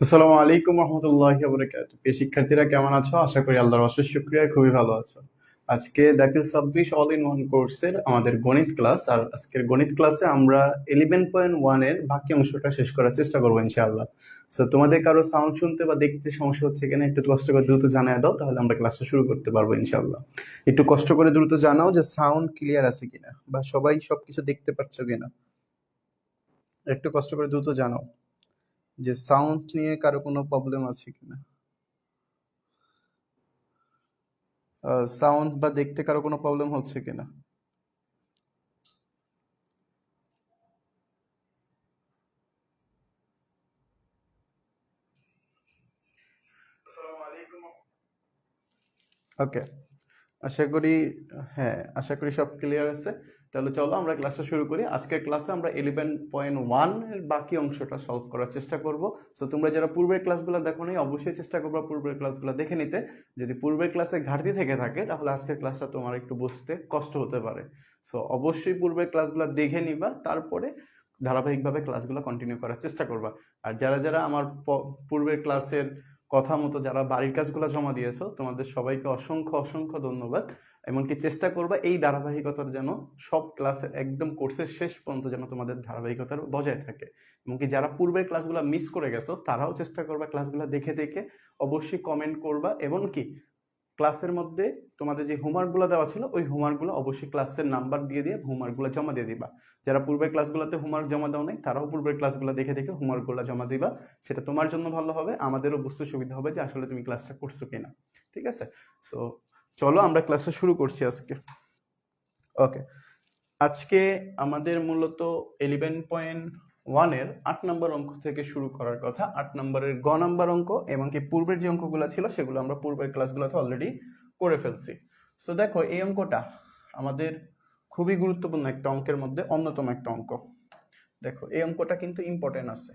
আসসালামু আলাইকুম রহমতুল্লাহি ওয়া বারাকাতুহু। প্রিয় শিক্ষার্থীরা কেমন আছো? আশা করি আল্লাহর অশেষ শুকরিয়ায় খুবই ভালো আছো। আজকে দাখিল 26 অল ইন ওয়ান কোর্সের আমাদের গণিত ক্লাস। আর আজকের গণিত ক্লাসে আমরা 11.1 এর বাকি অংশটা শেষ করার চেষ্টা করবো ইনশাআল্লাহ। সো তোমাদের কারো সাউন্ড শুনতে বা দেখতে সমস্যা হচ্ছে কিনা একটু কষ্ট করে দ্রুত জানিয়ে দাও, তাহলে আমরা ক্লাসটা শুরু করতে পারবো ইনশাআল্লাহ। একটু কষ্ট করে দ্রুত জানাও যে সাউন্ড ক্লিয়ার আছে কিনা বা সবাই সবকিছু দেখতে পাচ্ছ কিনা। একটু কষ্ট করে দ্রুত জানাও যে সাউন্ড নিয়ে কারো কোনো প্রবলেম আছে কিনা। সাউন্ড বা দেখতে কারো কোনো প্রবলেম হচ্ছে কিনা। ওকে, আশা করি, হ্যাঁ আশা করি সব ক্লিয়ার আছে। তাহলে চলো আমরা ক্লাসটা শুরু করি। আজকের ক্লাসে আমরা 11.1 এর বাকি অংশটা সলভ করার চেষ্টা করব। সো তোমরা যারা পূর্বের ক্লাসগুলো দেখো নি অবশ্যই চেষ্টা করবা পূর্বের ক্লাসগুলো দেখে নিতে। যদি পূর্বের ক্লাসে ঘাটতি থেকে থাকে তাহলে আজকের ক্লাসটা তোমার একটু বুঝতে কষ্ট হতে পারে। সো অবশ্যই পূর্বের ক্লাসগুলো দেখে নিবা, তারপরে ধারাবাহিকভাবে ক্লাসগুলো কন্টিনিউ করার চেষ্টা করবা। আর যারা যারা আমার পূর্বের ক্লাসের কথা মতো যারা বাড়ির কাজগুলো জমা দিয়েছো, তোমাদের সবাইকে অসংখ্য অসংখ্য ধন্যবাদ। এমনকি চেষ্টা করবা এই ধারাবাহিকতার যেন সব ক্লাসে একদম কোর্সের শেষ পর্যন্ত যেন তোমাদের ধারাবাহিকতার বজায় থাকে। এমনকি যারা পূর্বের ক্লাসগুলো মিস করে গেছো তারাও চেষ্টা করবা ক্লাসগুলো দেখে দেখে অবশ্যই কমেন্ট করবা। এমনকি ক্লাসের মধ্যে তোমাদের যে হোমওয়ার্কগুলো দেওয়া ছিল ওই হোমওয়ার্কগুলো অবশ্যই ক্লাসের নাম্বার দিয়ে দিয়ে হোমওয়ার্কগুলো জমা দিয়ে দিবা। যারা পূর্বের ক্লাসগুলোতে হোমওয়ার্ক জমা দাও নাই তারাও পূর্বের ক্লাসগুলো দেখে দেখে হোমওয়ার্কগুলো জমা দিবা। সেটা তোমার জন্য ভালো হবে, আমাদেরও বুঝতে সুবিধা হবে যে আসলে তুমি ক্লাসটা করছো কিনা। ঠিক আছে? সো চলো আমরা ক্লাসটা শুরু করছি আজকে। ওকে, আজকে আমাদের মূলত 11.1 এর 8 নম্বর অঙ্ক থেকে শুরু করার কথা। 8 নম্বরের গ নাম্বার অঙ্ক, এমনকি পূর্বের যে অঙ্কগুলো ছিল সেগুলো আমরা পূর্বের ক্লাসগুলোতে অলরেডি করে ফেলছি। সো দেখো এই অঙ্কটা আমাদের খুবই গুরুত্বপূর্ণ একটা অঙ্কের মধ্যে অন্যতম একটা অঙ্ক। দেখো এই অঙ্কটা কিন্তু ইম্পর্টেন্ট আছে,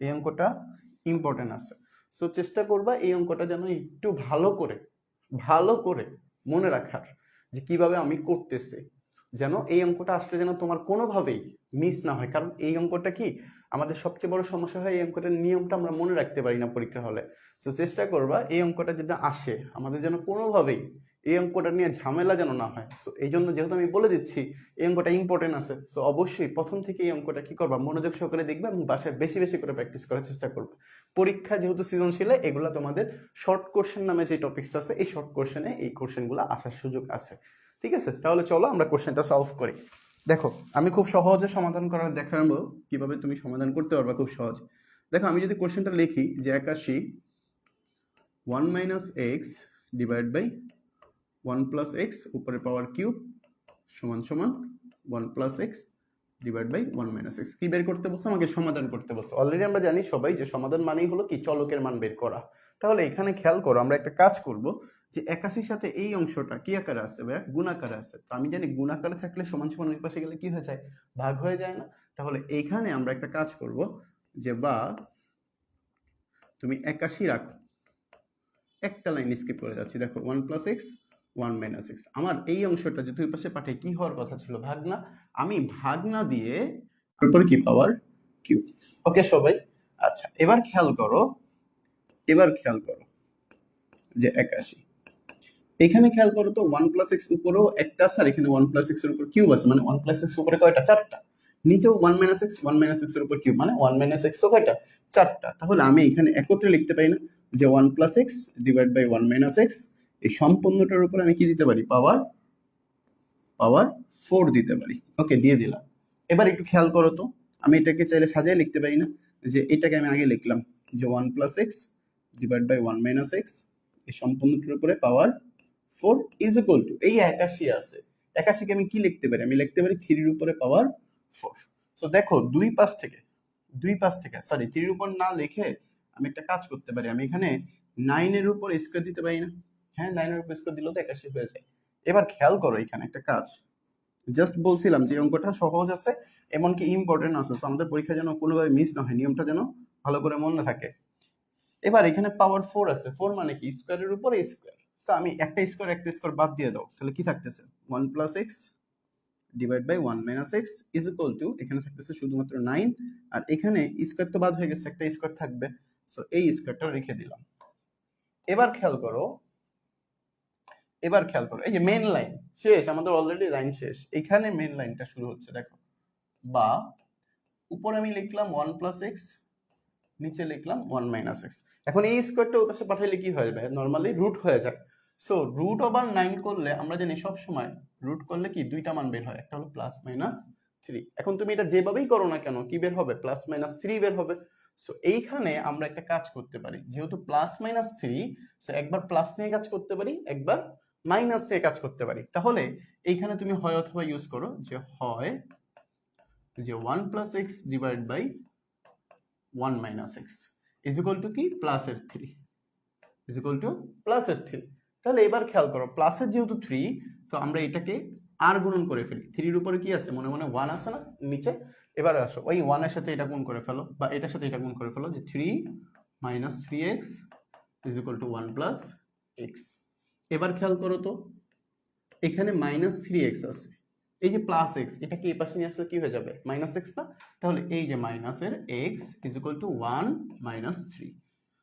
এই অঙ্কটা ইম্পর্টেন্ট আছে। সো চেষ্টা করবা এই অঙ্কটা যেন একটু ভালো করে মনে রাখার, যে কিভাবে আমি করতেছি, যেন এই অঙ্কটা আসলে যেন তোমার কোনোভাবেই মিস না হয়। কারণ এই অঙ্কটা কি আমাদের সবচেয়ে বড় সমস্যা হয়, এই অঙ্কটার নিয়মটা আমরা মনে রাখতে পারি না পরীক্ষা হলে। সো চেষ্টা করবা এই অঙ্কটা যদি আসে আমাদের যেন কোনোভাবেই এই অঙ্কটা নিয়ে ঝামেলা যেন না হয়। সো এই জন্য যেহেতু আমি বলে দিচ্ছি এই অঙ্কটা ইম্পর্টেন্ট আছে, সো অবশ্যই প্রথম থেকে এই অঙ্কটা কি করবা মনোযোগ সহকারে দেখবা এবং বাসায় বেশি বেশি করে প্র্যাকটিস করার চেষ্টা করবা। পরীক্ষা যেহেতু সৃজনশীলে এগুলো তোমাদের শর্ট কোশ্চেন নামে যে টপিকসটা আছে এই শর্ট কোশ্চেনে এই কোশ্চেনগুলো আসার সুযোগ আছে। ঠিক আছে, তাহলে চলো আমরা কোশ্চেনটা সলভ করি। দেখো আমি খুব সহজে সমাধান করার দেখাবো কিভাবে তুমি সমাধান করতে পারবা খুব সহজ। দেখো আমি যদি কোশ্চেনটা লিখি যে 81 1 minus x divide by 1 plus x উপরে পাওয়ার কিউব সমান সমান 1 plus x divide by 1 minus x. কি বের করতে বলছো? আমাকে সমাধান করতে বলছো। অলরেডি আমরা জানি সবাই যে সমাধান মানেই হলো কি চলকের মান বের করা। তাহলে এখানে খেয়াল করো, আমরা একটা কাজ করব যে 81 সাথে এই অংশটা কি আকারে আছে ভাইয়া? গুণ আকারে আছে। তো আমি জানি গুণ আকারে থাকলে সমান সমান ওই পাশে গেলে কি হয়ে যায়? ভাগ হয়ে যায় না? তাহলে এইখানে আমরা একটা কাজ করব যে বা তুমি 81 রাখো, একটা লাইন স্কিপ করে যাচ্ছি। দেখো 1 প্লাস এক্স 1 মাইনাস এক্স, আমার এই অংশটা যদি দুই পাশে পাঠাই কি হওয়ার কথা ছিল? ভাগ না। আমি ভাগ না দিয়ে তারপরে কি পাওয়ার কিউব। ওকে সবাই, আচ্ছা এবার খেয়াল করো, যে 81 এখানে খেয়াল করো তো 1 প্লাস এক্স উপরেও একটা আছে আর এখানে 1 প্লাস এক্স এর উপর কিউব আছে, মানে 1 প্লাস এক্স উপরে কয়টা? চারটা। নিচেও 1 মাইনাস এক্স 1 মাইনাস এক্স এর উপর কিউব, মানে 1 মাইনাস এক্স ও কয়টা? চারটা। তাহলে আমি এখানে একত্রে লিখতে পারি না যে 1 plus x divide by 1 minus x, এই সম্পূর্ণটার উপর আমি কি দিতে পারি? পাওয়ার 4 দিতে পারি। ওকে, দিয়ে দিলাম। এবার একটু খেয়াল করো তো, আমি এটাকে চাইলে সাজিয়ে লিখতে পারি না? যে এটাকে আমি আগে লিখলাম যে 1 plus x divide by 1 minus x, এই সম্পূর্ণটার উপরে পাওয়ার 4 ইজ ইকুয়াল টু এই 81 আছে। 81 কে আমি কি লিখতে পারি? আমি লিখতে পারি 3 এর উপরে পাওয়ার 4। সো দেখো দুই পাশ থেকে সরি 3 এর উপর না লিখে আমি একটা কাজ করতে পারি, আমি এখানে 9 এর উপর স্কয়ার দিতে পারি না? হ্যাঁ, 9 এর উপর স্কয়ার দিলেও তো 81 হয়ে যায়। এবার খেয়াল করো এখানে একটা কাজ, জাস্ট বলছিলাম যে অঙ্কটা সহজ আছে এমনকি ইম্পর্টেন্ট আছে, আমাদের পরীক্ষা যেন কোনোভাবে মিস না হয়, নিয়মটা যেন ভালো করে মনে থাকে। এবার এখানে পাওয়ার 4 আছে, 4 মানে কি? স্কয়ারের উপর স্কয়ার। সো আমি একটা স্কয়ার বাদ দিয়ে দাও, তাহলে কি থাকতেছে? 1 plus x divide by 1 minus x is equal to, এখানে থাকতেছে শুধুমাত্র 9, আর এখানে স্কয়ার তো বাদ হয়ে গেছে, একটা স্কয়ার থাকবে, সো এই স্কোয়ারটা রেখে দিলাম। এবার খেয়াল করো এই যে মেন লাইন শেষ, আমাদের অলরেডি লাইন শেষ, এখানে মেন লাইনটা শুরু হচ্ছে দেখো, বা উপরে আমি লিখলাম 1 প্লাস এক্স, নিচে লিখলাম 1 মাইনাস এক্স। এখন এই স্কোয়ারটা ওর পাশে পাঠাইলে কি হয়ে যায়, নর্মালি রুট হয়ে যায়। সো রুট ওভার 9 করলে আমরা জানি সব সময় রুট করলে কি দুইটা মান বের হয়, একটা হলো প্লাস মাইনাস 3। এখন তুমি এটা যেভাবেই করো না কেন কি বের হবে, প্লাস মাইনাস 3 বের হবে। সো এইখানে আমরা একটা কাজ করতে পারি, যেহেতু প্লাস মাইনাস 3, সো একবার প্লাস নিয়ে কাজ করতে পারি, একবার মাইনাস নিয়ে কাজ করতে পারি। তাহলে এইখানে তুমি হয় অথবা ইউজ করো, যে হয় যে 1 plus x divide by 1 minus x is equal to কি, প্লাসের 3 ইজ ইকুয়াল টু প্লাসের 3। তাহলে এবার খেয়াল করো, প্লাসের যেহেতু 3, তো আমরা এটাকে আর গুণন করে ফেলি। 3 এর উপরে কি আছে, মনে মনে 1 আছে না নিচে। এবার আসো ওই 1 এর সাথে এটা গুণ করে ফেলো, বা এটার সাথে এটা গুণ করে ফেলো, যে 3 minus 3x is equal two 1 plus x. এবার খেয়াল করো তো, এখানে মাইনাস 3x আছে, এই যে প্লাস এক্স, এটা কি এই পাশে নিয়ে আসলে কি হয়ে যাবে, মাইনাস এক্স না। তাহলে এই যে মাইনাসের x is equal two 1 minus 3।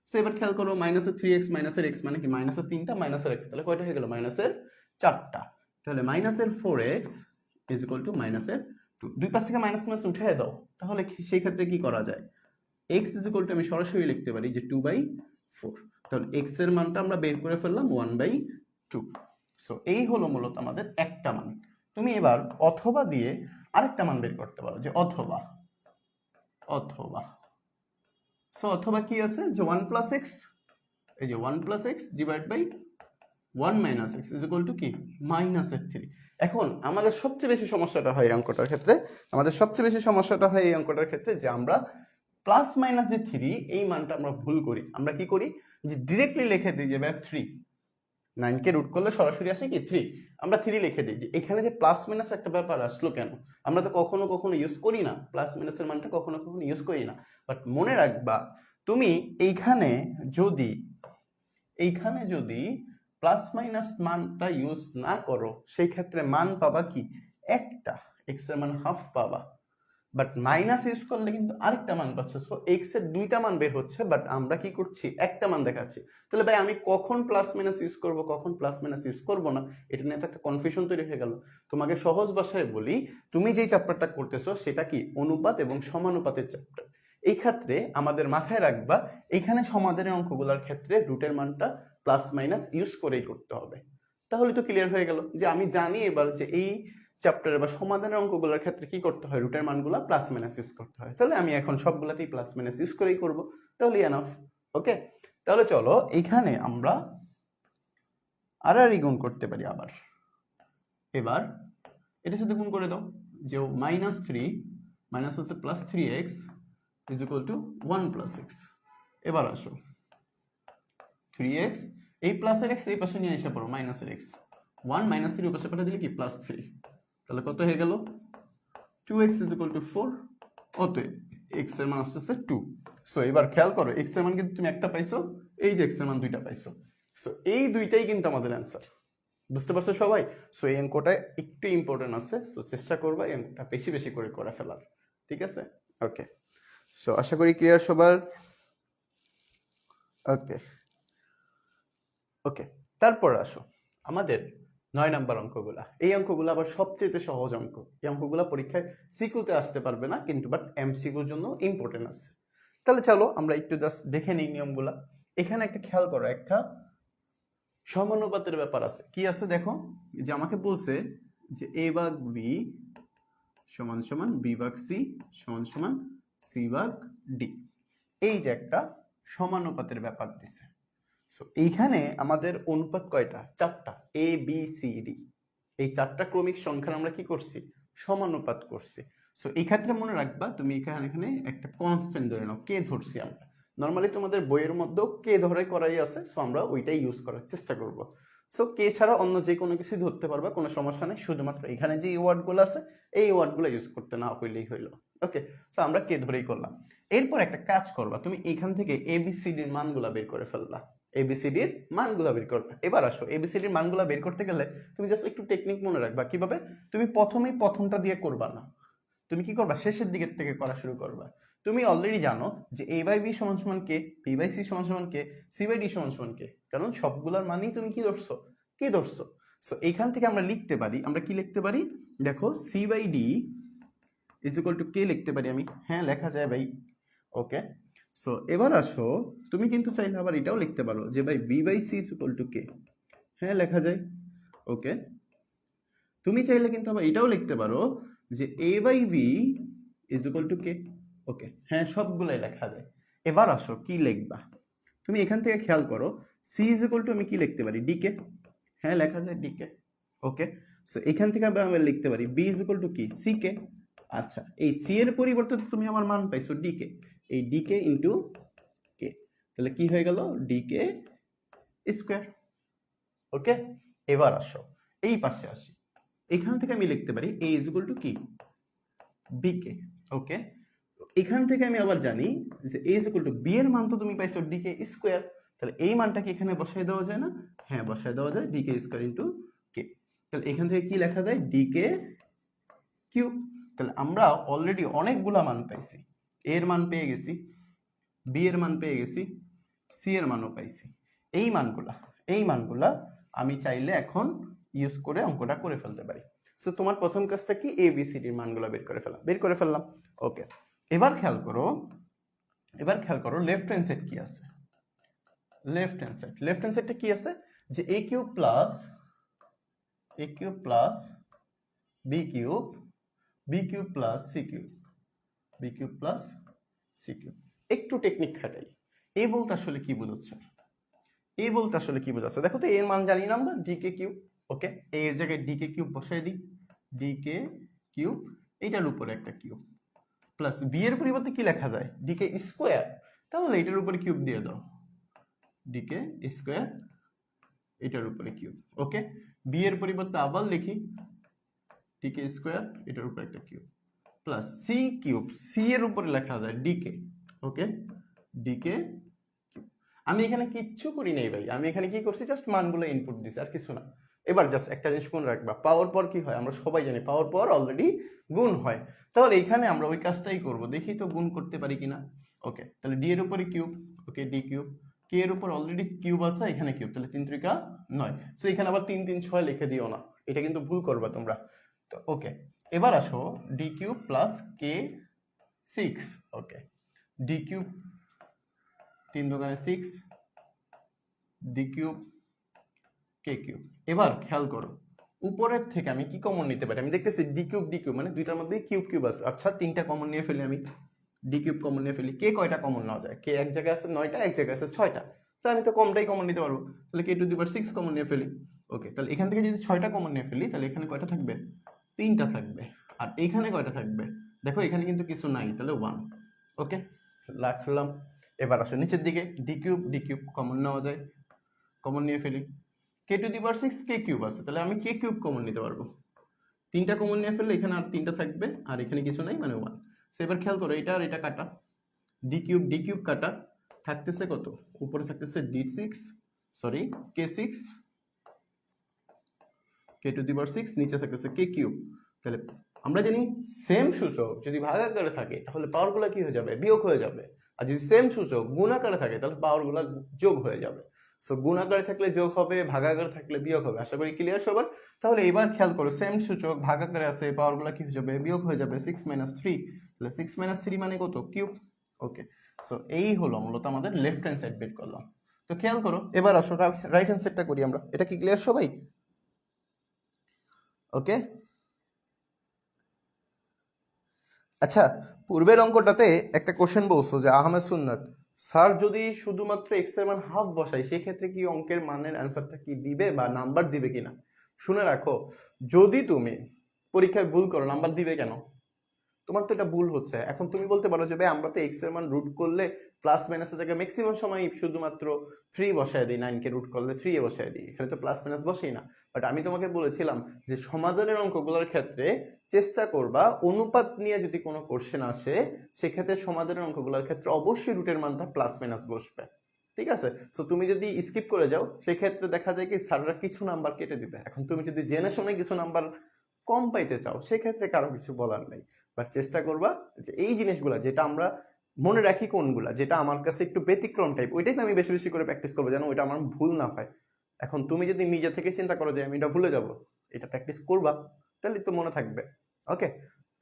So এবার খেয়াল করো, মাইনাসের 3x মাইনাসের x মানে কি, মাইনাসের 3টা মাইনাসের 1টা, তাহলে কয়টা হয়ে গেল, মাইনাসের 4টা। তাহলে মাইনাসের 4x ইজ ইকুয়াল টু মাইনাসের 2। দুই পাশ থেকে মাইনাস মাইনাস উঠে দাও, তাহলে সেই ক্ষেত্রে কি করা যায়, x ইজ ইকুয়াল টু আমি সরাসরি লিখতে পারি যে 2/4। তাহলে x এর মানটা আমরা বের করে ফেললাম 1/2। সো এই হলো মূলত আমাদের একটা মান। তুমি এবার অথবা দিয়ে আরেকটা মান বের করতে পারো, যে অথবা সো অথবা কি আছে, যে 1 প্লাস এক্স, এই যে 1 plus x divide by 1 minus x is equal to কি, মাইনাসের 3। এখন আমাদের সবচেয়ে বেশি সমস্যাটা হয় এই অঙ্কটার ক্ষেত্রে, যে আমরা প্লাস মাইনাস যে 3 এই মানটা আমরা ভুল করি। আমরা কি করি, যে ডিরেক্টলি লিখে দিই যে 3, 9 কে রুট করলে সরাসরি আসে কি 3, আমরা 3 লিখে দিই। যে এখানে যে প্লাস মাইনাস একটা ব্যাপার আসলো কেন, আমরা তো কখনো ইউজ করি না, প্লাস মাইনাসের মানটা কখনো ইউজ করি না। বাট মনে রাখবা, তুমি এইখানে যদি প্লাস মাইনাস মানটা ইউজ না করো, সেই ক্ষেত্রে মান পাবা কি একটা, এক্স এর মান হাফ পাবা। বাট মাইনাস ইউজ করলে কিন্তু আরেকটা মান পাচ্ছ। সো এক্স এর দুইটা মান বের হচ্ছে, বাট আমরা কি করছি, একটা মান দেখাচ্ছি। তাহলে ভাই আমি কখন প্লাস মাইনাস ইউজ করব, কখন প্লাস মাইনাস ইউজ করব না, এটা নিয়ে তো একটা কনফিউশন তৈরি হয়ে গেল। তোমাকে সহজ ভাষায় বলি, তুমি যেই চ্যাপ্টারটা করতেছো সেটা কি অনুপাত এবং সমানুপাতের চ্যাপ্টার। এই ক্ষেত্রে আমাদের মাথায় রাখবা, এখানে সমাধানের অঙ্কগুলোর ক্ষেত্রে রুটের মানটা প্লাস মাইনাস ইউজ করেই করতে হবে। তাহলে তো ক্লিয়ার হয়ে গেল, যে আমি জানি এবার যে এই চ্যাপ্টারে বা সমাধানের অঙ্কগুলোর ক্ষেত্রে কি করতে হয়, রুটের মানগুলো প্লাস মাইনাস ইউজ করতে হয়। তাহলে আমি এখন সবগুলাতেই প্লাস মাইনাস ইউজ করেই করব, তাহলে এনাফ। ওকে, তাহলে চলো এইখানে আমরা আর গুণ করতে পারি আবার। এবার এটার সাথে গুণ করে দাও, যে মাইনাস 3 মাইনাস হচ্ছে plus 3x is equal two 1 plus x. এবার আসো 3x, এই প্লাসের x এই পাশে নিয়ে এসে পড়ো, মাইনাসের x, 1 মাইনাস 3 ওই পাশে পাঠিয়ে দিলে কি প্লাস 3। তাহলে কত হয়ে গেল, 2x ইজ ইকুয়াল টু 4। অতএব x এর মান আসছে 2। সো এবার খেয়াল করো, x এর মান কিন্তু তুমি একটা পাইছো, এই যে x এর মান দুইটা পাইছো। সো এই দুইটাই কিন্তু আমাদের অ্যান্সার। বুঝতে পারছো সবাই? সো এই অঙ্কটা একটু ইম্পর্টেন্ট আছে, সো চেষ্টা করবা এই অঙ্কটা বেশি বেশি করে ফেলার। ঠিক আছে, ওকে। সো আশা করি ক্লিয়ার সবার। ওকে, তারপর আসো আমাদের 9 নাম্বার অঙ্কগুলা। এই অঙ্কগুলো আবার সবচেয়ে সহজ অঙ্ক। এই অঙ্কগুলা পরীক্ষায় সিকিউতে আসতে পারবে না, কিন্তু বাট এমসিকিউর জন্য ইম্পর্টেন্ট আছে। তাহলে চলো আমরা একটু জাস্ট দেখে নিই নিয়মগুলা। এখানে একটা খেয়াল করো, একটা সমানুপাতের ব্যাপার আছে। কি আছে দেখো, যে আমাকে বলছে যে a ভাগ b সমান সমান b ভাগ c সমান সমান c ভাগ d। এই যে একটা সমানুপাতের ব্যাপার দিছে। সো এইখানে আমাদের অনুপাত কয়টা, 4টা, এ বি সি ডি। এই 4টা ক্রমিক সংখ্যার আমরা কি করছি, সমানুপাত করছি। সো এই ক্ষেত্রে মনে রাখবা, তুমি এখানে একটা কনস্ট্যান্ট ধরে নাও, কে ধরছি আমরা। নর্মালি তোমাদের বইয়ের মধ্যেও কে ধরে করাই আছে, সো আমরা ওইটাই ইউজ করার চেষ্টা করব। সো কে ছাড়া অন্য যে কোনো কিছু ধরতে পারবা, কোনো সমস্যা নেই। শুধুমাত্র এখানে যে ওয়ার্ডগুলো আছে এই ওয়ার্ডগুলো ইউজ করতে না হইলেই হইলো। ওকে, সো আমরা কে ধরেই করলাম। এরপর একটা কাজ করবা, তুমি এখান থেকে এবিসিডির মানগুলা বের করে ফেলবা। এবিসিডির মানগুলা বের করবে। এবার আসো, এবিসিডির মানগুলা বের করতে গেলে তুমি জাস্ট একটু টেকনিক মনে রাখবা। কিভাবে, তুমি প্রথমটা দিয়ে করবা না, তুমি কি করবা, শেষের দিকের থেকে করা শুরু করবা। তুমি অলরেডি জানো যে a বাই বি সমান সমান কে, b বাই সি সমান সমান কে, c বাই ডি সমান সমান কে, কারণ সবগুলোর মানেই তুমি কি ধরছো, কি ধরছো। সো এখান থেকে আমরা লিখতে পারি, আমরা কি লিখতে পারি, দেখো c by D is equal to K লিখতে পারি আমি, হ্যাঁ লেখা যায় ভাই। ওকে, সো এবার আসো, তুমি কিন্তু চাইলে আবার এটাও লিখতে পারো যে ভাই B by C is equal to K, হ্যাঁ লেখা যায়। ওকে, তুমি চাইলে কিন্তু আবার এটাও লিখতে পারো যে A by B is equal to K. Okay, হ্যাঁ সবগুলাই লেখা যায়। এবার আসো কি লিখবা, তুমি এখান থেকে খেয়াল করো, সি ইজ ইকুয়াল টু আমি কি লিখতে পারি, ডিকে, হ্যাঁ লেখা যায় ডিকে। ওকে, সো এখান থেকে আমি লিখতে পারি বি ইজ ইকুয়াল টু কি, সি কে। আচ্ছা, এই সি এর পরিবর্তে তুমি আমার মান পাইছো ডিকে, এই ডিকে ইন্টু কে, তাহলে কি হয়ে গেল, ডিকে স্কোয়ার। ওকে, এবার আসো এই পাশে আসি, এখান থেকে আমি লিখতে পারি a ইজ ইকুয়াল টু কি, বিকে। ওকে, এখান থেকে আমি আবার জানি যে a is equal to b এর মান তো তুমি পাইছো ডিকে স্কোয়ার, তাহলে এই মানটা কি এখানে বসাই দেওয়া যায় না, হ্যাঁ বসাই দেওয়া যায়, ডিকে স্কোয়ার ইন্টু কে। তাহলে এখান থেকে কি লেখা যায়, ডিকে কিউব। তাহলে আমরা অলরেডি অনেকগুলা মান পাইছি, a এর মান পেয়ে গেছি, বি এর মান পেয়ে গেছি, সি এর মানও পাইছি। এই মানগুলা আমি চাইলে এখন ইউজ করে অঙ্কটা করে ফেলতে পারি। সো তোমার প্রথম কাজটা কি, এ বি সি ডির মানগুলো বের করে ফেললাম। ওকে, এবার খেয়াল করো লেফট হ্যান্ড সাইড কি আছে, লেফট হ্যান্ড সাইডটা কি আছে, যে A cube plus B cube plus C cube. একটু টেকনিক খাটাই, এ বলতে আসলে কি বোঝাচ্ছে, দেখো তো এর মান জানি না আমরা, ডিকে কিউব। ওকে, এর জায়গায় ডিকে কিউব বসাই দিই, ডিকে কিউব, এটার উপরে একটা কিউব, প্লাস বি এর পরিবর্তে কি লেখা যায়, ডিকে স্কোয়ার, তাহলে এটার উপরে কিউব দিয়ে দাও, ডিকে স্কোয়ার, এটার উপরে কিউব। ওকে, বি এর পরিবর্তে আবার লিখি ডিকে স্কোয়ার, এটার উপরে একটা cube, plus C cube, c এর উপরে লেখা যায় ডিকে। ওকে, ডিকে, আমি এখানে কিচ্ছু করি নাই ভাই, আমি এখানে কি করছি, জাস্ট মানগুলো ইনপুট দিছি আর কিছু না। এবার জাস্ট একটা জিনিস মনে রাখবা, পাওয়ার পর কি হয়, আমরা সবাই জানি পাওয়ার পর অলরেডি গুণ হয়, তাহলে এখানে আমরা ওই কাজটাই করব, দেখি তো গুণ করতে পারি কিনা। ওকে, তাহলে ডি এর উপরে কিউব, ওকে ডি কিউব, কে এর উপর অলরেডি কিউব আছে, এখানে কিউব, তাহলে 3 3 9, সো এখানে আবার 3 3 6 লিখে দিও না, এটা কিন্তু ভুল করবা তোমরা। তো ওকে, এবার আসো ডি কিউব প্লাস কে 6, ওকে D cube 3 2 6, D cube K cube. এবার খেয়াল করো উপরের থেকে আমি কি কমন নিতে পারি, আমি দেখতেছি ডি কিউব মানে দুইটার মধ্যে কিউব কিউব আছে, আচ্ছা 3টা কমন নিয়ে ফেলি, আমি ডি কিউব কমন নিয়ে ফেলি, কে কয়টা কমন নেওয়া যায়, কে এক জায়গায় আছে 9টা, এক জায়গায় আছে 6টা, তো আমি তো কমটাই কমন নিতে পারবো, তাহলে কে টু দি পাওয়ার 6 কমন নিয়ে ফেলি। ওকে, তাহলে এখান থেকে যদি 6টা কমন নিয়ে ফেলি, তাহলে এখানে কয়টা থাকবে, 3টা থাকবে, আর এখানে কয়টা থাকবে, দেখো এখানে কিন্তু কিছু নাই, তাহলে 1। ওকে, রাখলাম। এবার আসো নিচের দিকে, ডি কিউব কমন নেওয়া যায়, কমন নিয়ে ফেলি, কে to the power 6 K cube আছে, তাহলে আমি কে কিউব কমন নিতে পারবো, 3টা কমন নিয়ে ফেললে এখানে আর 3টা থাকবে, আর এখানে কিছু নাই মানে 1। সো এবার খেয়াল করো এটা আর এটা কাটা, ডি কিউব কাটা, থাকতেছে কত, উপরে থাকতেছে কে6, কে টু দি পাওয়ার 6, নিচে থাকতেছে কে কিউব। তাহলে আমরা জানি সেম সূচক যদি ভাগাকারে থাকে তাহলে পাওয়ারগুলো কি হয়ে যাবে, বিয়োগ হয়ে যাবে, আর যদি সেম সূচক গুণাকারে থাকে তাহলে পাওয়ারগুলো যোগ হয়ে যাবে। সো গুণাকারে থাকলে যোগ হবে, ভাগাকারে থাকলে বিয়োগ হবে, আশা করি ক্লিয়ার সবার। তাহলে এবার খেয়াল করো সেম সূচক ভাগাকারে আছে, পাওয়ারগুলো কি হয়ে যাবে, বিয়োগ হয়ে যাবে, 6 - 3, তাহলে 6 - 3 মানে কত, কিউব। ওকে, সো এই হলো মূলত আমাদের লেফট হ্যান্ড সাইড বের করলাম। তো খেয়াল করো এবার আসো রাইট হ্যান্ড সাইডটা করি আমরা, এটা কি ক্লিয়ার সবাই? ওকে, আচ্ছা পূর্বের অঙ্কটাতে একটা কোশ্চেন বলছো যে আহমেদ সুন্নাত স্যার যদি শুধুমাত্র এক্স এর মান হাফ বসাই সেক্ষেত্রে কি অঙ্কের মানের অ্যান্সারটা কি দিবে বা নাম্বার দিবে কিনা। শুনে রাখো, যদি তুমি পরীক্ষায় ভুল করো নাম্বার দিবে কেন, তোমার তো এটা ভুল হচ্ছে। এখন তুমি বলতে পারো যে ভাই আমরা তো এক্স এর মান রুট করলে প্লাস মাইনাসের জায়গায় ম্যাক্সিমাম সময় শুধুমাত্র 3 বসায় দিই, 9 কে রুট করলে 3 এ বসায় দিই, এখানে তো প্লাস মাইনাস বসেই না। বাট আমি তোমাকে বলেছিলাম যে সমাধানের অঙ্কগুলোর ক্ষেত্রে চেষ্টা করবা অনুপাত নিয়ে যদি কোনো কোশ্চেন আসে সেক্ষেত্রে সমাধানের অঙ্কগুলোর ক্ষেত্রে অবশ্যই রুটের মানটা প্লাস মাইনাস বসবে, ঠিক আছে। সো তুমি যদি স্কিপ করে যাও সেক্ষেত্রে দেখা যায় কি স্যাররা কিছু নাম্বার কেটে দিবে। এখন তুমি যদি জেনে শুনে কিছু নাম্বার কম পাইতে চাও সেক্ষেত্রে কারো কিছু বলার নেই, বাট চেষ্টা করবা যে এই জিনিসগুলো যেটা আমরা মনে রাখি কোনগুলা যেটা আমার কাছে একটু ব্যতিক্রম টাইপ, ওইটাই তো আমি বেশি বেশি করে প্র্যাকটিস করবো যেন ওইটা আমার ভুল না হয়। এখন তুমি যদি নিজে থেকে চিন্তা করো যে আমি এটা ভুলে যাব, এটা প্র্যাকটিস করবা, তাহলে তো মনে থাকবে। ওকে,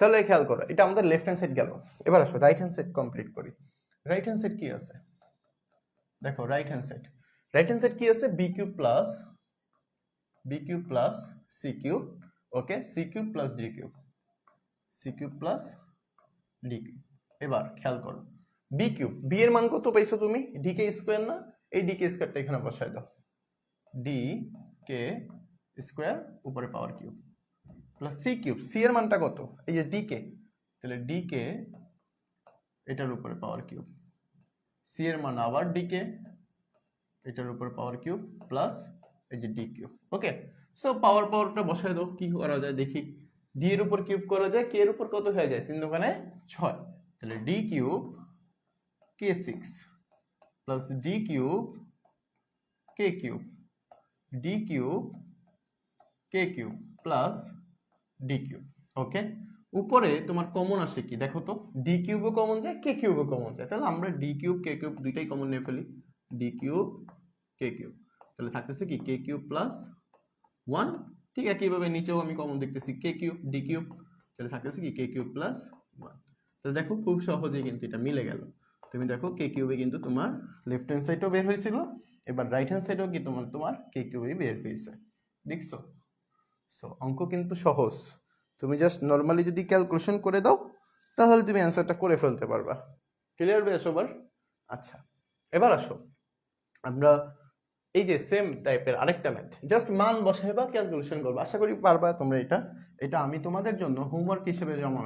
তাহলে খেয়াল করো, এটা আমাদের লেফট হ্যান্ড সাইড গেল। এবার আসো রাইট হ্যান্ড সাইড কমপ্লিট করি। রাইট হ্যান্ড সাইড কি আছে দেখো, রাইট হ্যান্ড সাইড কি আছে, B cube plus C cube, okay, C cube plus D cube, C cube plus D cube. এবার খেয়াল করো বি কিউব, বি এর মান কত পাইছো তুমি, ডি কে স্কোয়ার না, এই ডি কে স্কোয়ারটা এখানে বসায় দাও, ডি কে স্কোয়ার উপরে power cube plus C cube, c এর মানটা কত, এই যে ডি কে, তাহলে ডি কে এটার উপরে পাওয়ার কিউব, সি এর মান আবার ডি কে এটার উপরে পাওয়ার কিউব প্লাস এই যে ডি কিউব। ওকে, সো পাওয়ারটা বসায় দাও, কি করা যায় দেখি, ডি এর উপর কিউব করা যায়, কে এর উপর কত হয়ে যায়, 3 দোকানে 6, তাহলে ডি কিউব কে 6 plus D cube K cube, D cube K cube plus D cube. ওকে, উপরে তোমার কমন আসে কি দেখো তো, ডি কিউবও কমন যায়, কে কিউবও কমন যায়, তাহলে আমরা ডি কিউব কে কিউব দুইটাই কমন নিয়ে ফেলি, ডি কিউব কে কিউব, তাহলে থাকতেছে কি কে কিউব প্লাস 1, ঠিক একইভাবে নিচেও আমি কমন দেখতেছি কে কিউব ডি কিউব, তাহলে থাকতেছে কি কে কিউব প্লাস 1। তাহলে দেখো খুব সহজেই কিন্তু এটা মিলে গেল। তুমি দেখো কে কিউবে কিন্তু তোমার লেফট হ্যান্ড সাইডও বের হয়েছিল, এবার রাইট হ্যান্ড সাইডও কি তোমার কে কিউবে বের হয়েছে, দেখছো। সো অঙ্ক কিন্তু সহজ, তুমি জাস্ট নর্মালি যদি ক্যালকুলেশন করে দাও তাহলে তুমি অ্যান্সারটা করে ফেলতে পারবা। ক্লিয়ার বেশ সবার? আচ্ছা, এবার আসো আমরা এই যে সেম টাইপের আরেকটা ম্যাথ, জাস্ট মান বসাইবা, ক্যালকুলেশন করবা, আশা করি পারবা তোমরা। এটা আমি তোমাদের জন্য হোমওয়ার্ক হিসেবে জমা